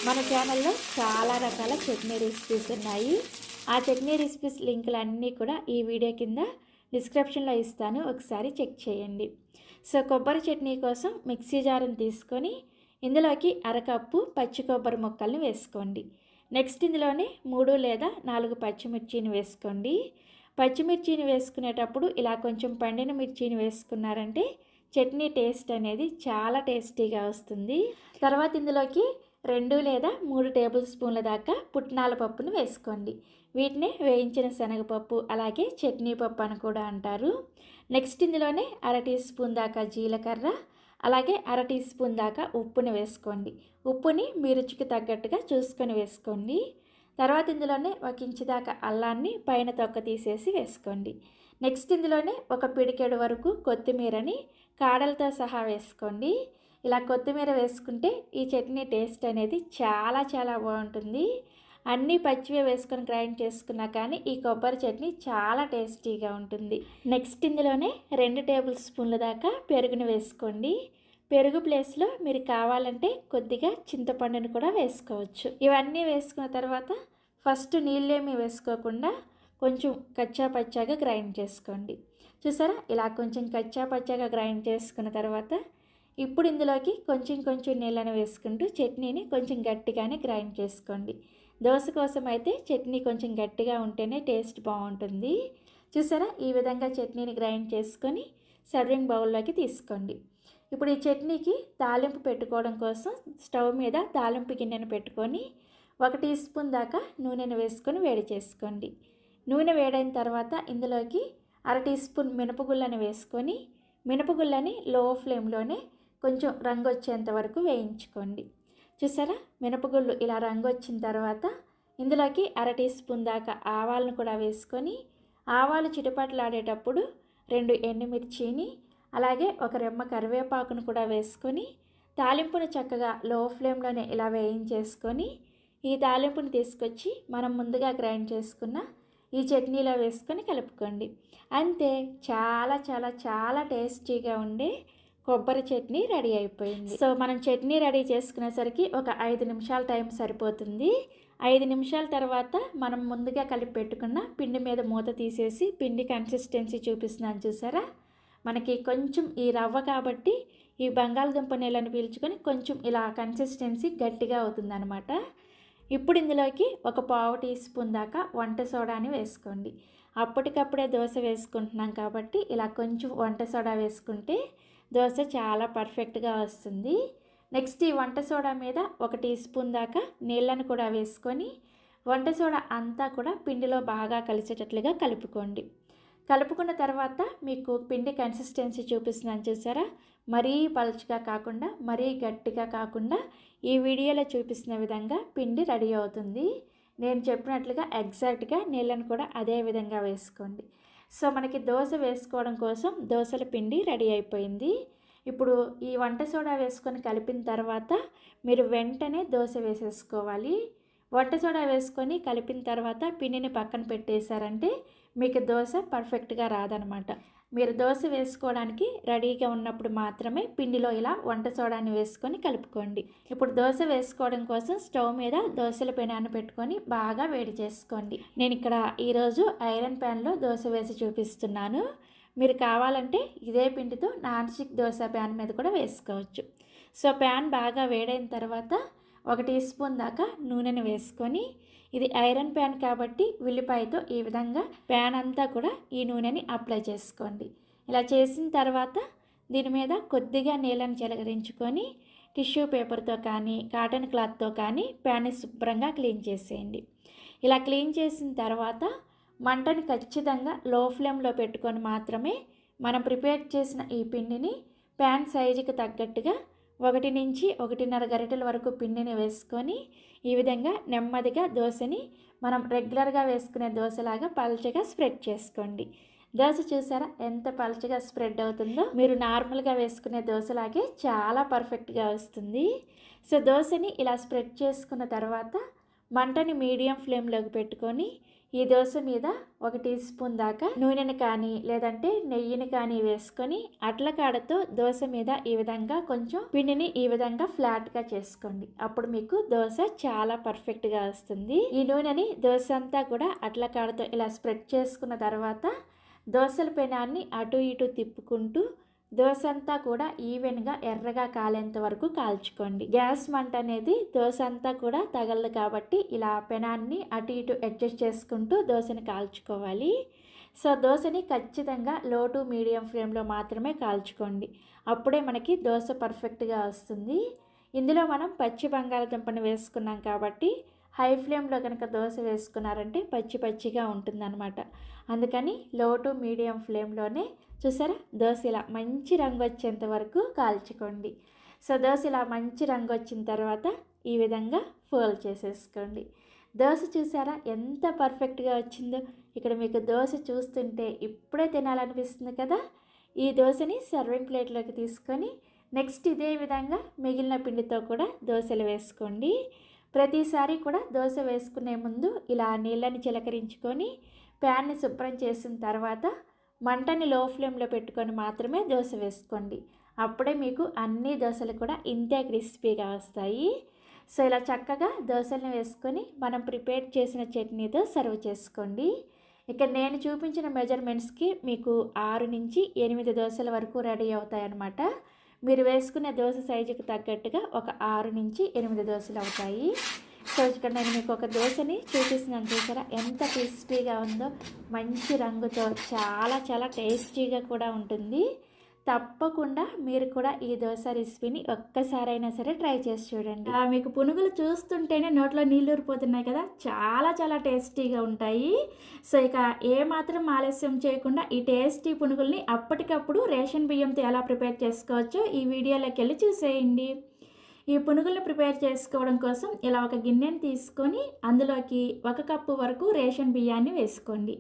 మన ఛానల్లో చాలా రకాల చట్నీ రెసిపీస్ ఉన్నాయి. ఆ చట్నీ రెసిపీస్ లింకులు అన్నీ కూడా ఈ వీడియో కింద డిస్క్రిప్షన్లో ఇస్తాను, ఒకసారి చెక్ చేయండి. సో కొబ్బరి చట్నీ కోసం మిక్సీ జార్ని తీసుకొని ఇందులోకి అరకప్పు పచ్చి కొబ్బరి ముక్కల్ని వేసుకోండి. నెక్స్ట్ ఇందులోనే 3 లేదా 4 పచ్చిమిర్చిని వేసుకోండి. పచ్చిమిర్చిని వేసుకునేటప్పుడు ఇలా కొంచెం పండిన మిర్చిని వేసుకున్నారంటే చట్నీ టేస్ట్ అనేది చాలా టేస్టీగా వస్తుంది. తర్వాత ఇందులోకి 2 లేదా 3 టేబుల్ స్పూన్ల దాకా పుట్నాల పప్పును వేసుకోండి. వీటిని వేయించిన శనగపప్పు అలాగే చట్నీ పప్పు అని కూడా అంటారు. నెక్స్ట్ ఇందులోనే 1/2 టీ స్పూన్ దాకా జీలకర్ర అలాగే 1/2 టీ స్పూన్ దాకా ఉప్పుని వేసుకోండి. ఉప్పుని మీ రుచికి తగ్గట్టుగా చూసుకొని వేసుకోండి. తర్వాత ఇందులోనే 1 ఇంచు దాకా అల్లాన్ని పైన తొక్క తీసేసి వేసుకోండి. నెక్స్ట్ ఇందులోనే 1 పిడికెడు వరకు కొత్తిమీరని కాడలతో సహా వేసుకోండి. ఇలా కొత్తిమీర వేసుకుంటే ఈ చట్నీ టేస్ట్ అనేది చాలా బాగుంటుంది. అన్నీ పచ్చివే వేసుకొని గ్రైండ్ చేసుకున్నా కానీ ఈ కొబ్బరి చట్నీ చాలా టేస్టీగా ఉంటుంది. నెక్స్ట్ ఇందులోనే 2 టేబుల్ స్పూన్ల దాకా పెరుగుని వేసుకోండి. పెరుగు ప్లేస్లో మీరు కావాలంటే కొద్దిగా చింతపండుని కూడా వేసుకోవచ్చు. ఇవన్నీ వేసుకున్న తర్వాత ఫస్ట్ నీళ్ళేమీ వేసుకోకుండా కొంచెం కచ్చా పచ్చాగా గ్రైండ్ చేసుకోండి. చూసారా? ఇలా కొంచెం కచ్చా పచ్చాగా గ్రైండ్ చేసుకున్న తర్వాత ఇప్పుడు ఇందులోకి కొంచెం నీళ్ళని వేసుకుంటూ చట్నీని కొంచెం గట్టిగానే గ్రైండ్ చేసుకోండి. దోశ కోసం అయితే చట్నీ కొంచెం గట్టిగా ఉంటేనే టేస్ట్ బాగుంటుంది. చూసారా? ఈ విధంగా చట్నీని గ్రైండ్ చేసుకొని సర్వింగ్ బౌల్లోకి తీసుకోండి. ఇప్పుడు ఈ చట్నీకి తాలింపు పెట్టుకోవడం కోసం స్టవ్ మీద తాలింపు గిన్నెను పెట్టుకొని 1 టీ స్పూన్ దాకా నూనెను వేసుకొని వేడి చేసుకోండి. నూనె వేడైన తర్వాత ఇందులోకి 1/2 టీ స్పూన్ మినపగుళ్ళని వేసుకొని మినపగుళ్ళని లో ఫ్లేమ్లోనే కొంచెం రంగు వచ్చేంత వరకు వేయించుకోండి. చూసారా? మినపగుళ్ళు ఇలా రంగు వచ్చిన తర్వాత ఇందులోకి 1/2 టీ స్పూన్ దాకా ఆవాలను కూడా వేసుకొని ఆవాలు చిటపటలాడేటప్పుడు 2 ఎండుమిర్చిని అలాగే 1 రెమ్మ కరివేపాకును కూడా వేసుకొని తాలింపును చక్కగా లో ఫ్లేమ్లోనే ఇలా వేయించేసుకొని ఈ తాలింపుని తీసుకొచ్చి మనం ముందుగా గ్రైండ్ చేసుకున్న ఈ చట్నీలో వేసుకొని కలుపుకోండి. అంతే, చాలా టేస్టీగా ఉండే కొబ్బరి చట్నీ రెడీ అయిపోయింది. సో మనం చట్నీ రెడీ చేసుకునేసరికి ఒక 5 నిమిషాల టైం సరిపోతుంది. 5 నిమిషాల తర్వాత మనం ముందుగా కలిపి పెట్టుకున్న పిండి మీద మూత తీసేసి పిండి కన్సిస్టెన్సీ చూపిస్తున్నాను, చూసారా? మనకి కొంచెం ఈ రవ్వ కాబట్టి ఈ బంగాళదుంప నీళ్ళని పీల్చుకొని కొంచెం ఇలా కన్సిస్టెన్సీ గట్టిగా అవుతుందన్నమాట. ఇప్పుడు ఇందులోకి 1/4 టీ స్పూన్ దాకా వంట సోడాని వేసుకోండి. అప్పటికప్పుడే దోశ వేసుకుంటున్నాం కాబట్టి ఇలా కొంచెం వంట సోడా వేసుకుంటే దోశ చాలా పర్ఫెక్ట్గా వస్తుంది. నెక్స్ట్ ఈ వంట సోడా మీద 1 టీ స్పూన్ దాకా నీళ్ళను కూడా వేసుకొని వంట సోడా అంతా కూడా పిండిలో బాగా కలిసేటట్లుగా కలుపుకోండి. కలుపుకున్న తర్వాత మీకు పిండి కన్సిస్టెన్సీ చూపిస్తున్నాను చూసారా, మరీ పలుచగా కాకుండా మరీ గట్టిగా కాకుండా ఈ వీడియోలో చూపిస్తున్న విధంగా పిండి రెడీ అవుతుంది. నేను చెప్పినట్లుగా ఎగ్జాక్ట్గా నీళ్ళను కూడా అదే విధంగా వేసుకోండి. సో మనకి దోశ వేసుకోవడం కోసం దోశల పిండి రెడీ అయిపోయింది. ఇప్పుడు ఈ వంట సోడా వేసుకొని కలిపిన తర్వాత మీరు వెంటనే దోశ వేసేసుకోవాలి. వంట సోడా వేసుకొని కలిపిన తర్వాత పిండిని పక్కన పెట్టేశారంటే మీకు దోశ పర్ఫెక్ట్గా రాదనమాట. మీరు దోశ వేసుకోవడానికి రెడీగా ఉన్నప్పుడు మాత్రమే పిండిలో ఇలా వంట సోడాని వేసుకొని కలుపుకోండి. ఇప్పుడు దోశ వేసుకోవడం కోసం స్టవ్ మీద దోశల పెనాన్ని పెట్టుకొని బాగా వేడి చేసుకోండి. నేను ఇక్కడ ఈరోజు ఐరన్ ప్యాన్లో దోశ వేసి చూపిస్తున్నాను. మీరు కావాలంటే ఇదే పిండితో నాన్ స్టిక్ దోశ ప్యాన్ మీద కూడా వేసుకోవచ్చు. సో ప్యాన్ బాగా వేడైన తర్వాత 1 టీ స్పూన్ దాకా నూనెను వేసుకొని, ఇది ఐరన్ ప్యాన్ కాబట్టి ఉల్లిపాయతో ఈ విధంగా ప్యాన్ అంతా కూడా ఈ నూనెని అప్లై చేసుకోండి. ఇలా చేసిన తర్వాత దీని మీద కొద్దిగా నీళ్ళని చిలకరించుకొని టిష్యూ పేపర్తో కానీ కాటన్ క్లాత్తో కానీ ప్యాన్ని శుభ్రంగా క్లీన్ చేసేయండి. ఇలా క్లీన్ చేసిన తర్వాత మంటని ఖచ్చితంగా లో ఫ్లేమ్లో పెట్టుకొని మాత్రమే మనం ప్రిపేర్ చేసిన ఈ పిండిని ప్యాన్ సైజుకి తగ్గట్టుగా 1 నుంచి 1.5 గరిటెల వరకు పిండిని వేసుకొని ఈ విధంగా నెమ్మదిగా దోశని మనం రెగ్యులర్గా వేసుకునే దోశలాగా పల్చగా స్ప్రెడ్ చేసుకోండి. దోశ చూసారా ఎంత పల్చగా స్ప్రెడ్ అవుతుందో, మీరు నార్మల్గా వేసుకునే దోశలాగే చాలా పర్ఫెక్ట్గా వస్తుంది. సో దోశని ఇలా స్ప్రెడ్ చేసుకున్న తర్వాత మంటని మీడియం ఫ్లేమ్లోకి పెట్టుకొని ఈ దోశ మీద 1 టీ స్పూన్ దాకా నూనెని కానీ లేదంటే నెయ్యిని కానీ వేసుకొని అట్ల కాడతో దోశ మీద ఈ విధంగా కొంచెం పిండిని ఈ విధంగా ఫ్లాట్గా చేసుకోండి. అప్పుడు మీకు దోశ చాలా పర్ఫెక్ట్గా వస్తుంది. ఈ నూనెని దోశ అంతా కూడా అట్ల కాడతో ఇలా స్ప్రెడ్ చేసుకున్న తర్వాత దోశల పెనాన్ని అటు ఇటు తిప్పుకుంటూ దోశ అంతా కూడా ఈవెన్గా ఎర్రగా కాలేంత వరకు కాల్చుకోండి. గ్యాస్ మంట అనేది దోశ అంతా కూడా తగలదు కాబట్టి ఇలా పెనాన్ని అటు ఇటు అడ్జస్ట్ చేసుకుంటూ దోశని కాల్చుకోవాలి. సో దోశని ఖచ్చితంగా లో టు మీడియం ఫ్లేమ్లో మాత్రమే కాల్చుకోండి. అప్పుడే మనకి దోశ పర్ఫెక్ట్గా వస్తుంది. ఇందులో మనం పచ్చి బంగాళదుంపని వేసుకున్నాం కాబట్టి హై ఫ్లేమ్లో కనుక దోశ వేసుకున్నారంటే పచ్చి పచ్చిగా ఉంటుందన్నమాట. అందుకని లో టు మీడియం ఫ్లేమ్లోనే చూసారా దోశ ఇలా మంచి రంగు వచ్చేంత వరకు కాల్చుకోండి. సో దోశ ఇలా మంచి రంగు వచ్చిన తర్వాత ఈ విధంగా ఫోల్డ్ చేసేసుకోండి. దోశ చూసారా ఎంత పర్ఫెక్ట్గా వచ్చిందో. ఇక్కడ మీకు దోశ చూస్తుంటే ఇప్పుడే తినాలనిపిస్తుంది కదా. ఈ దోశని సర్వింగ్ ప్లేట్లోకి తీసుకొని నెక్స్ట్ ఇదే విధంగా మిగిలిన పిండితో కూడా దోశలు వేసుకోండి. ప్రతిసారి కూడా దోశ వేసుకునే ముందు ఇలా నీళ్ళని చిలకరించుకొని ప్యాన్ని శుభ్రం చేసిన తర్వాత మంటని లో ఫ్లేమ్లో పెట్టుకొని మాత్రమే దోశ వేసుకోండి. అప్పుడే మీకు అన్ని దోశలు కూడా ఇంతే క్రిస్పీగా వస్తాయి. సో ఇలా చక్కగా దోశలను వేసుకొని మనం ప్రిపేర్ చేసిన చట్నీతో సర్వ్ చేసుకోండి. ఇక్కడ నేను చూపించిన మెజర్మెంట్స్కి మీకు 6 నుంచి 8 దోశల వరకు రెడీ అవుతాయన్నమాట. మీరు వేసుకునే దోశ సైజుకి తగ్గట్టుగా ఒక 6 నుంచి 8 దోశలు అవుతాయి. సో ఇక్కడ నేను మీకు ఒక దోశని చూపిస్తున్నాను చూసారా ఎంత క్రిస్పీగా ఉందో, మంచి రంగుతో చాలా చాలా టేస్టీగా కూడా ఉంటుంది. తప్పకుండా మీరు కూడా ఈ దోశ రెసిపీని ఒక్కసారైనా సరే ట్రై చేసి చూడండి. మీకు పునుగులు చూస్తుంటేనే నోట్లో నీళ్ళు ఊరిపోతున్నాయి కదా, చాలా చాలా టేస్టీగా ఉంటాయి. సో ఇక ఏమాత్రం ఆలస్యం చేయకుండా ఈ టేస్టీ పునుగుల్ని అప్పటికప్పుడు రేషన్ బియ్యంతో ఎలా ప్రిపేర్ చేసుకోవచ్చో ఈ వీడియోలోకి వెళ్ళి చూసేయండి. ఈ పునుగులను ప్రిపేర్ చేసుకోవడం కోసం ఇలా ఒక గిన్నెని తీసుకొని అందులోకి 1 కప్పు వరకు రేషన్ బియ్యాన్ని వేసుకోండి.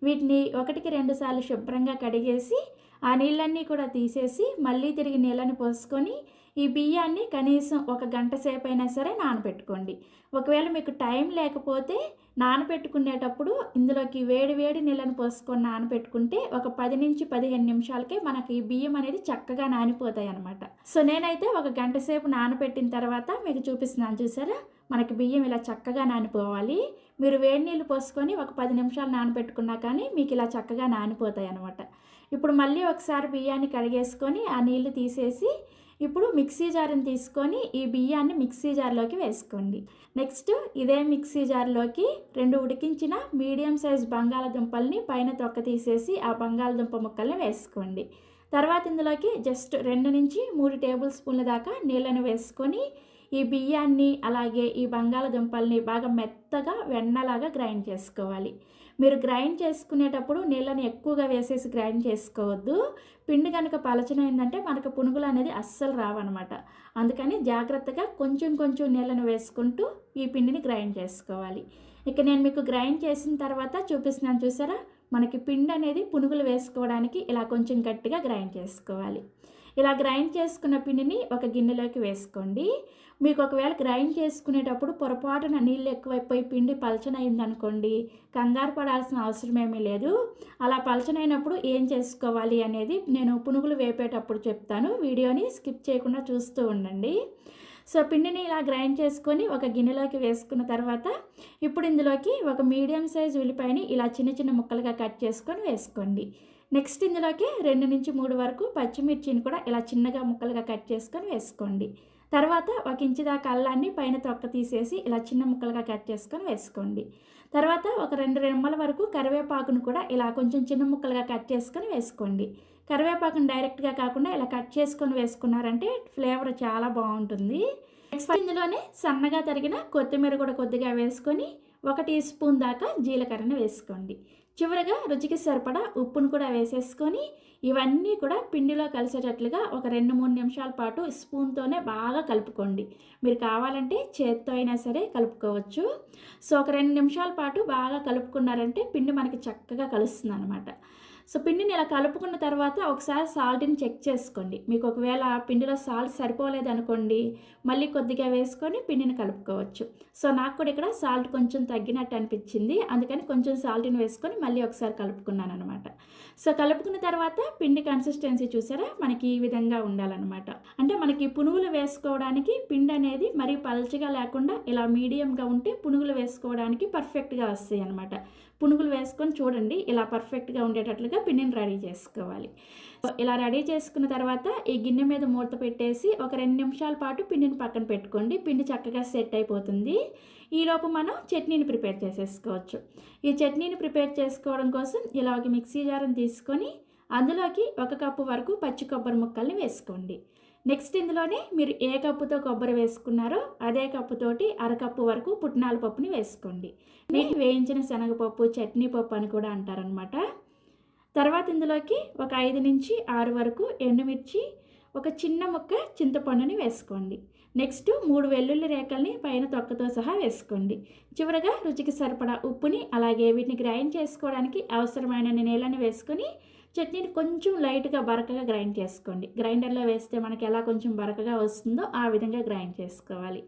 వీటిని 1కి 2 సార్లు శుభ్రంగా కడిగేసి ఆ నీళ్ళన్నీ కూడా తీసేసి మళ్ళీ తిరిగి నీళ్ళని పోసుకొని ఈ బియ్యాన్ని కనీసం 1 గంట సేపు అయినా సరే నానబెట్టుకోండి. ఒకవేళ మీకు టైం లేకపోతే నానబెట్టుకునేటప్పుడు ఇందులోకి వేడి వేడి నీళ్ళని పోసుకొని నానబెట్టుకుంటే ఒక 10 నుంచి 15 నిమిషాలకే మనకి ఈ బియ్యం అనేది చక్కగా నానిపోతాయి అన్నమాట. సో నేనైతే 1 గంట సేపు నానబెట్టిన తర్వాత మీకు చూపిస్తున్నాను చూసారా, మనకి బియ్యం ఇలా చక్కగా నానిపోవాలి. మీరు వేడి నీళ్ళు పోసుకొని ఒక 10 నిమిషాలు నానబెట్టుకున్నా కానీ మీకు ఇలా చక్కగా నానిపోతాయి అన్నమాట. ఇప్పుడు మళ్ళీ ఒకసారి బియ్యాన్ని కడిగేసుకొని ఆ నీళ్లు తీసేసి ఇప్పుడు మిక్సీ జార్ని తీసుకొని ఈ బియ్యాన్ని మిక్సీ జార్లోకి వేసుకోండి. నెక్స్ట్ ఇదే మిక్సీ జార్లోకి 2 ఉడికించిన మీడియం సైజ్ బంగాళదుంపల్ని పైన తొక్క తీసేసి ఆ బంగాళదుంప ముక్కల్ని వేసుకోండి. తర్వాత ఇందులోకి జస్ట్ 2-3 టేబుల్ స్పూన్ల దాకా నీళ్ళను వేసుకొని ఈ బియ్యాన్ని అలాగే ఈ బంగాళదుంపల్ని బాగా మెత్తగా వెన్నలాగా గ్రైండ్ చేసుకోవాలి. మీరు గ్రైండ్ చేసుకునేటప్పుడు నీళ్ళని ఎక్కువగా వేసేసి గ్రైండ్ చేసుకోవద్దు. పిండి కనుక పలచనైందంటే మనకు పునుగులు అనేది అస్సలు రావన్నమాట. అందుకని జాగ్రత్తగా కొంచెం కొంచెం నీళ్ళను వేసుకుంటూ ఈ పిండిని గ్రైండ్ చేసుకోవాలి. ఇక నేను మీకు గ్రైండ్ చేసిన తర్వాత చూపిస్తున్నాను చూసారా, మనకి పిండి అనేది పునుగులు వేసుకోవడానికి ఇలా కొంచెం గట్టిగా గ్రైండ్ చేసుకోవాలి. ఇలా గ్రైండ్ చేసుకున్న పిండిని ఒక గిన్నెలోకి వేసుకోండి. మీకు ఒకవేళ గ్రైండ్ చేసుకునేటప్పుడు పొరపాటున నీళ్ళు ఎక్కువైపోయి పిండి పలచనైందనుకోండి, కంగారు పడాల్సిన అవసరం ఏమీ లేదు. అలా పలచనైనప్పుడు ఏం చేసుకోవాలి అనేది నేను పునుగులు వేపేటప్పుడు చెప్తాను. వీడియోని స్కిప్ చేయకుండా చూస్తూ ఉండండి. సో పిండిని ఇలా గ్రైండ్ చేసుకొని ఒక గిన్నెలోకి వేసుకున్న తర్వాత ఇప్పుడు ఇందులోకి ఒక మీడియం సైజ్ ఉల్లిపాయని ఇలా చిన్న చిన్న ముక్కలుగా కట్ చేసుకొని వేసుకోండి. నెక్స్ట్ ఇందులోకి 2-3 వరకు పచ్చిమిర్చిని కూడా ఇలా చిన్నగా ముక్కలుగా కట్ చేసుకొని వేసుకోండి. తర్వాత 1 ఇంచు దాకా అల్లాన్ని పైన తొక్క తీసేసి ఇలా చిన్న ముక్కలుగా కట్ చేసుకొని వేసుకోండి. తర్వాత ఒక 2 రెమ్మల వరకు కరివేపాకును కూడా ఇలా కొంచెం చిన్న ముక్కలుగా కట్ చేసుకొని వేసుకోండి. కరివేపాకును డైరెక్ట్గా కాకుండా ఇలా కట్ చేసుకొని వేసుకున్నారంటే ఫ్లేవర్ చాలా బాగుంటుంది. నెక్స్ట్ ఇందులోనే సన్నగా తరిగిన కొత్తిమీర కూడా కొద్దిగా వేసుకొని 1 టీ స్పూన్ దాకా జీలకర్రను వేసుకోండి. చివరగా రుచికి సరిపడా ఉప్పును కూడా వేసేసుకొని ఇవన్నీ కూడా పిండిలో కలిసేటట్లుగా ఒక 2-3 నిమిషాల పాటు స్పూన్తోనే బాగా కలుపుకోండి. మీరు కావాలంటే చేత్తో అయినా సరే కలుపుకోవచ్చు. సో ఒక 2 నిమిషాల పాటు బాగా కలుపుకున్నారంటే పిండి మనకి చక్కగా కలుస్తుంది అనమాట. సో పిండిని ఇలా కలుపుకున్న తర్వాత ఒకసారి సాల్ట్ని చెక్ చేసుకోండి. మీకు ఒకవేళ పిండిలో సాల్ట్ సరిపోలేదనుకోండి, మళ్ళీ కొద్దిగా వేసుకొని పిండిని కలుపుకోవచ్చు. సో నాకు కూడా ఇక్కడ సాల్ట్ కొంచెం తగ్గినట్టు అనిపించింది, అందుకని కొంచెం సాల్ట్ని వేసుకొని మళ్ళీ ఒకసారి కలుపుకున్నాను అనమాట. సో కలుపుకున్న తర్వాత పిండి కన్సిస్టెన్సీ చూసారా, మనకి ఈ విధంగా ఉండాలన్నమాట. అంటే మనకి పునుగులు వేసుకోవడానికి పిండి అనేది మరీ పల్చగా లేకుండా ఇలా మీడియంగా ఉంటే పునుగులు వేసుకోవడానికి పర్ఫెక్ట్గా వస్తాయి అనమాట. పునుగులు వేసుకొని చూడండి, ఇలా పర్ఫెక్ట్గా ఉండేటట్లుగా పిండిని రెడీ చేసుకోవాలి. ఇలా రెడీ చేసుకున్న తర్వాత ఈ గిన్నె మీద మూత పెట్టేసి ఒక 2 నిమిషాల పాటు పిండిని పక్కన పెట్టుకోండి. పిండి చక్కగా సెట్ అయిపోతుంది. ఈలోపు మనం చట్నీని ప్రిపేర్ చేసేసుకోవచ్చు. ఈ చట్నీని ప్రిపేర్ చేసుకోవడం కోసం ఇలా ఒక మిక్సీ జార్ని తీసుకొని అందులోకి 1 కప్పు వరకు పచ్చి కొబ్బరి ముక్కల్ని వేసుకోండి. నెక్స్ట్ ఇందులోనే మీరు ఏ కప్పుతో కొబ్బరి వేసుకున్నారో అదే కప్పుతోటి 1/2 కప్పు వరకు పుట్నాల పప్పుని వేసుకోండి. వేయించిన శనగపప్పు, చట్నీ పప్పు అని కూడా అంటారనమాట. తర్వాత ఇందులోకి ఒక 5-6 వరకు ఎండుమిర్చి, ఒక చిన్న ముక్క చింతపండుని వేసుకోండి. నెక్స్ట్ 3 వెల్లుల్లి రేకల్ని పైన తొక్కతో సహా వేసుకోండి. చివరగా రుచికి సరిపడా ఉప్పుని అలాగే వీటిని గ్రైండ్ చేసుకోవడానికి అవసరమైన నీళ్ళని వేసుకొని చట్నీని కొంచెం లైట్గా బరకగా గ్రైండ్ చేసుకోండి. గ్రైండర్లో వేస్తే మనకి ఎలా కొంచెం బరకగా వస్తుందో ఆ విధంగా గ్రైండ్ చేసుకోవాలి.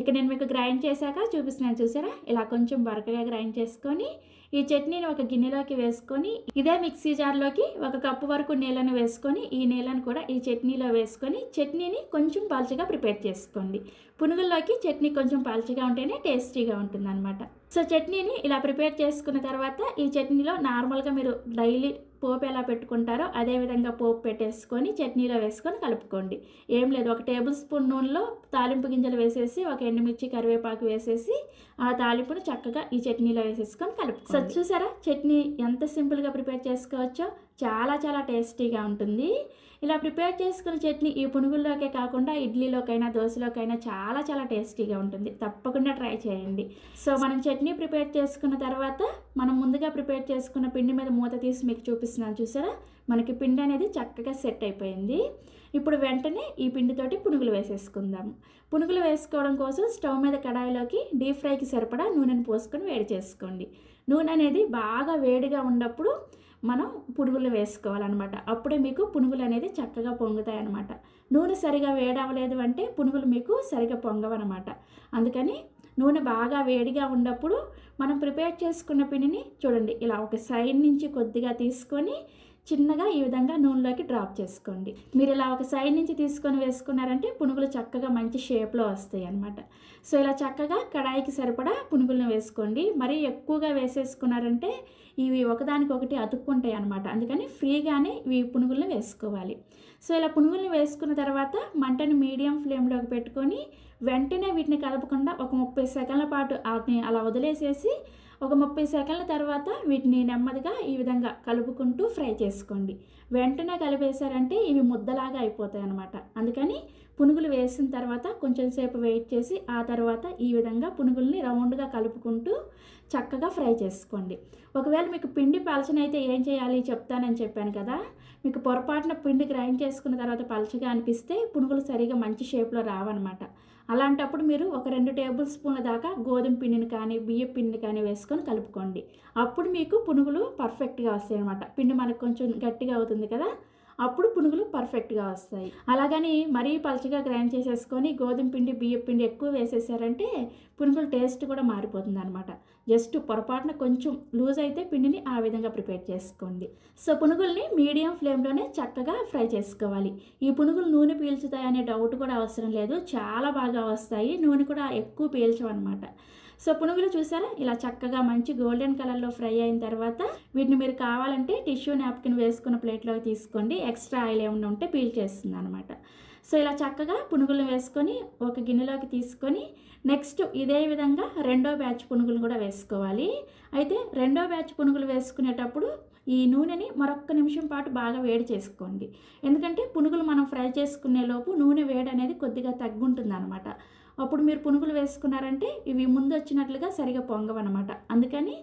ఇక నేను మీకు గ్రైండ్ చేశాక చూపిస్తున్నాను చూసారా, ఇలా కొంచెం బరకగా గ్రైండ్ చేసుకొని ఈ చట్నీని ఒక గిన్నెలోకి వేసుకొని ఇదే మిక్సీ జార్లోకి 1 కప్పు వరకు నీళ్ళను వేసుకొని ఈ నీళ్ళను కూడా ఈ చట్నీలో వేసుకొని చట్నీని కొంచెం పలుచగా ప్రిపేర్ చేసుకోండి. పునుగుల్లోకి చట్నీ కొంచెం పలుచగా ఉంటేనే టేస్టీగా ఉంటుంది అనమాట. సో చట్నీని ఇలా ప్రిపేర్ చేసుకున్న తర్వాత ఈ చట్నీలో నార్మల్గా మీరు డైలీ పోపు ఎలా పెట్టుకుంటారో అదేవిధంగా పోపు పెట్టేసుకొని చట్నీలో వేసుకొని కలుపుకోండి. ఏం లేదు, 1 టేబుల్ స్పూన్ నూనెలో తాలింపు గింజలు వేసేసి 1 ఎండుమిర్చి, కరివేపాకు వేసేసి ఆ తాలింపును చక్కగా ఈ చట్నీలో వేసేసుకొని కలుపుకోండి. సో చూసారా చట్నీ ఎంత సింపుల్గా ప్రిపేర్ చేసుకోవచ్చో, చాలా చాలా టేస్టీగా ఉంటుంది. ఇలా ప్రిపేర్ చేసుకున్న చట్నీ ఈ పునుగుల్లోకే కాకుండా ఇడ్లీలోకైనా దోశలోకైనా చాలా చాలా టేస్టీగా ఉంటుంది. తప్పకుండా ట్రై చేయండి. సో మనం చట్నీ ప్రిపేర్ చేసుకున్న తర్వాత మనం ముందుగా ప్రిపేర్ చేసుకున్న పిండి మీద మూత తీసి మీకు చూపిస్తున్నాను చూసారా, మనకి పిండి అనేది చక్కగా సెట్ అయిపోయింది. ఇప్పుడు వెంటనే ఈ పిండితోటి పునుగులు వేసేసుకుందాము. పునుగులు వేసుకోవడం కోసం స్టవ్ మీద కడాయిలోకి డీప్ ఫ్రైకి సరిపడా నూనెను పోసుకొని వేడి చేసుకోండి. నూనె అనేది బాగా వేడిగా ఉన్నప్పుడు మనం పునుగులు వేసుకోవాలన్నమాట. అప్పుడే మీకు పునుగులు అనేది చక్కగా పొంగుతాయి అన్నమాట. నూనె సరిగా వేడవలేదు అంటే పునుగులు మీకు సరిగా పొంగవన్నమాట. అందుకని నూనె బాగా వేడిగా ఉన్నప్పుడు మనం ప్రిపేర్ చేసుకున్న పిండిని చూడండి ఇలా ఒక సైడ్ నుంచి కొద్దిగా తీసుకొని చిన్నగా ఈ విధంగా నూనెలోకి డ్రాప్ చేసుకోండి. మీరు ఇలా ఒక సైడ్ నుంచి తీసుకొని వేసుకున్నారంటే పునుగులు చక్కగా మంచి షేప్లో వస్తాయి అన్నమాట. సో ఇలా చక్కగా కడాయికి సరిపడా పునుగులను వేసుకోండి. మరీ ఎక్కువగా వేసేసుకున్నారంటే ఇవి ఒకదానికొకటి అతుక్కుంటాయి అన్నమాట. అందుకని ఫ్రీగానే ఇవి పునుగులను వేసుకోవాలి. సో ఇలా పునుగులను వేసుకున్న తర్వాత మంటను మీడియం ఫ్లేమ్లోకి పెట్టుకొని వెంటనే వీటిని కలపకుండా ఒక 30 సెకండ్ల పాటు అలా వదిలేసేసి ఒక 30 సెకండ్ల తర్వాత వీటిని నెమ్మదిగా ఈ విధంగా కలుపుకుంటూ ఫ్రై చేసుకోండి. వెంటనే కలిపేశారంటే ఇవి ముద్దలాగా అయిపోతాయి అన్నమాట. అందుకని పునుగులు వేసిన తర్వాత కొంచెం సేపు వెయిట్ చేసి ఆ తర్వాత ఈ విధంగా పునుగుల్ని రౌండ్గా కలుపుకుంటూ చక్కగా ఫ్రై చేసుకోండి. ఒకవేళ మీకు పిండి పలచనైతే ఏం చేయాలి చెప్తానని చెప్పాను కదా. మీకు పొరపాటున పిండి గ్రైండ్ చేసుకున్న తర్వాత పలచగా అనిపిస్తే పునుగులు సరిగా మంచి షేప్లో రావన్నమాట. అలాంటప్పుడు మీరు ఒక 2 టేబుల్ స్పూన్ల దాకా గోధుమ పిండిని కానీ బియ్యం పిండిని కానీ వేసుకొని కలుపుకోండి. అప్పుడు మీకు పునుగులు పర్ఫెక్ట్గా వస్తాయి అన్నమాట. పిండి మనకు కొంచెం గట్టిగా అవుతుంది కదా, అప్పుడు పునుగులు పర్ఫెక్ట్గా వస్తాయి. అలాగని మరీ పలచగా గ్రైండ్ చేసేసుకొని గోధుమ పిండి బియ్యం పిండి ఎక్కువ వేసేసారంటే పునుగుల టేస్ట్ కూడా మారిపోతుంది అనమాట. జస్ట్ పొరపాటున కొంచెం లూజ్ అయితే పిండిని ఆ విధంగా ప్రిపేర్ చేసుకోండి. సో పునుగుల్ని మీడియం ఫ్లేమ్లోనే చక్కగా ఫ్రై చేసుకోవాలి. ఈ పునుగులు నూనె పీల్చుతాయి అనే డౌట్ కూడా అవసరం లేదు, చాలా బాగా వస్తాయి. నూనె కూడా ఎక్కువ పీల్చవన్నమాట. సో పునుగులు చూసారా ఇలా చక్కగా మంచి గోల్డెన్ కలర్లో ఫ్రై అయిన తర్వాత వీటిని మీరు కావాలంటే టిష్యూ నాప్కిన్ వేసుకున్న ప్లేట్లోకి తీసుకోండి. ఎక్స్ట్రా ఆయిల్ ఏమైనా ఉంటే పీల్ చేస్తుంది అనమాట. సో ఇలా చక్కగా పునుగులు వేసుకొని ఒక గిన్నెలోకి తీసుకొని నెక్స్ట్ ఇదే విధంగా రెండో బ్యాచ్ పునుగులు కూడా వేసుకోవాలి. అయితే రెండో బ్యాచ్ పునుగులు వేసుకునేటప్పుడు ఈ నూనెని మరొక్క నిమిషం పాటు బాగా వేడి చేసుకోండి. ఎందుకంటే పునుగులు మనం ఫ్రై చేసుకునే లోపు నూనె వేడి అనేది కొద్దిగా తగ్గుంటుంది అనమాట. అప్పుడు మీరు పునుగులు వేసుకున్నారంటే ఇవి ముందు వచ్చినట్లుగా సరిగా పొంగవన్నమాట. అందుకని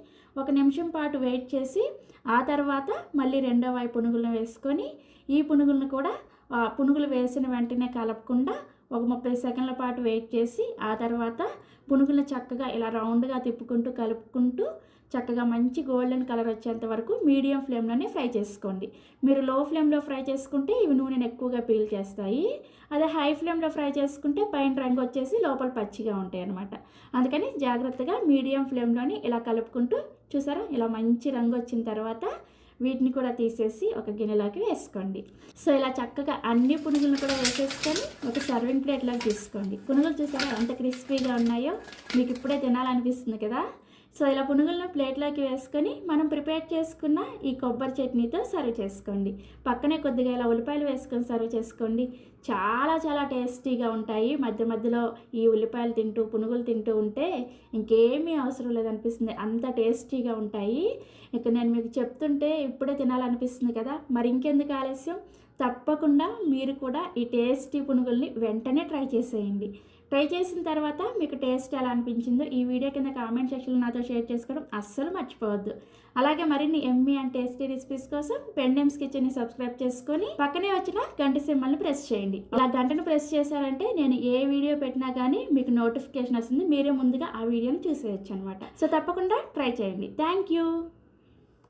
ఒక నిమిషం పాటు వెయిట్ చేసి ఆ తర్వాత మళ్ళీ రెండో వైపు పునుగులను వేసుకొని ఈ పునుగులను కూడా పునుగులు వేసిన వెంటనే కలపకుండా ఒక 30 సెకండ్ల పాటు వెయిట్ చేసి ఆ తర్వాత పునుగులను చక్కగా ఇలా రౌండ్గా తిప్పుకుంటూ కలుపుకుంటూ చక్కగా మంచి గోల్డెన్ కలర్ వచ్చేంత వరకు మీడియం ఫ్లేమ్లోనే ఫ్రై చేసుకోండి. మీరు లో ఫ్లేమ్లో ఫ్రై చేసుకుంటే ఇవి నూనెను ఎక్కువగా పీల్ చేస్తాయి. అదే హై ఫ్లేమ్లో ఫ్రై చేసుకుంటే పైన రంగు వచ్చేసి లోపల పచ్చిగా ఉంటాయి అన్నమాట. అందుకని జాగ్రత్తగా మీడియం ఫ్లేమ్లోని ఇలా కలుపుకుంటూ చూసారా ఇలా మంచి రంగు వచ్చిన తర్వాత వీటిని కూడా తీసేసి ఒక గిన్నెలోకి వేసుకోండి. సో ఇలా చక్కగా అన్ని పునుగులను కూడా వేసేసుకొని ఒక సర్వింగ్ ప్లేట్లోకి తీసుకోండి. పునుగులు చూసారా ఎంత క్రిస్పీగా ఉన్నాయో, మీకు ఇప్పుడే తినాలనిపిస్తుంది కదా. సో ఇలా పునుగులను ప్లేట్లోకి వేసుకొని మనం ప్రిపేర్ చేసుకున్న ఈ కొబ్బరి చట్నీతో సర్వ్ చేసుకోండి. పక్కనే కొద్దిగా ఇలా ఉల్లిపాయలు వేసుకొని సర్వ్ చేసుకోండి. చాలా చాలా టేస్టీగా ఉంటాయి. మధ్య మధ్యలో ఈ ఉల్లిపాయలు తింటూ పునుగులు తింటూ ఉంటే ఇంకేమీ అవసరం లేదనిపిస్తుంది, అంత టేస్టీగా ఉంటాయి. ఇక నేను మీకు చెప్తుంటే ఇప్పుడే తినాలనిపిస్తుంది కదా, మరి ఇంకెందుకు ఆలస్యం, తప్పకుండా మీరు కూడా ఈ టేస్టీ పునుగుల్ని వెంటనే ట్రై చేసేయండి. ట్రై చేసిన తర్వాత మీకు టేస్ట్ ఎలా అనిపించిందో ఈ వీడియో కింద కామెంట్ సెక్షన్లో నాతో షేర్ చేసుకోవడం అస్సలు మర్చిపోవద్దు. అలాగే మరిన్ని ఎమ్మీ అండ్ టేస్టీ రెసిపీస్ కోసం పెండెమ్స్ కిచెన్ని సబ్స్క్రైబ్ చేసుకొని పక్కనే వచ్చిన గంట సింబల్ని ప్రెస్ చేయండి. ఇలా గంటను ప్రెస్ చేశారంటే నేను ఏ వీడియో పెట్టినా కానీ మీకు నోటిఫికేషన్ వస్తుంది, మీరే ముందుగా ఆ వీడియోని చూసేయచ్చు అనమాట. సో తప్పకుండా ట్రై చేయండి. Thank you.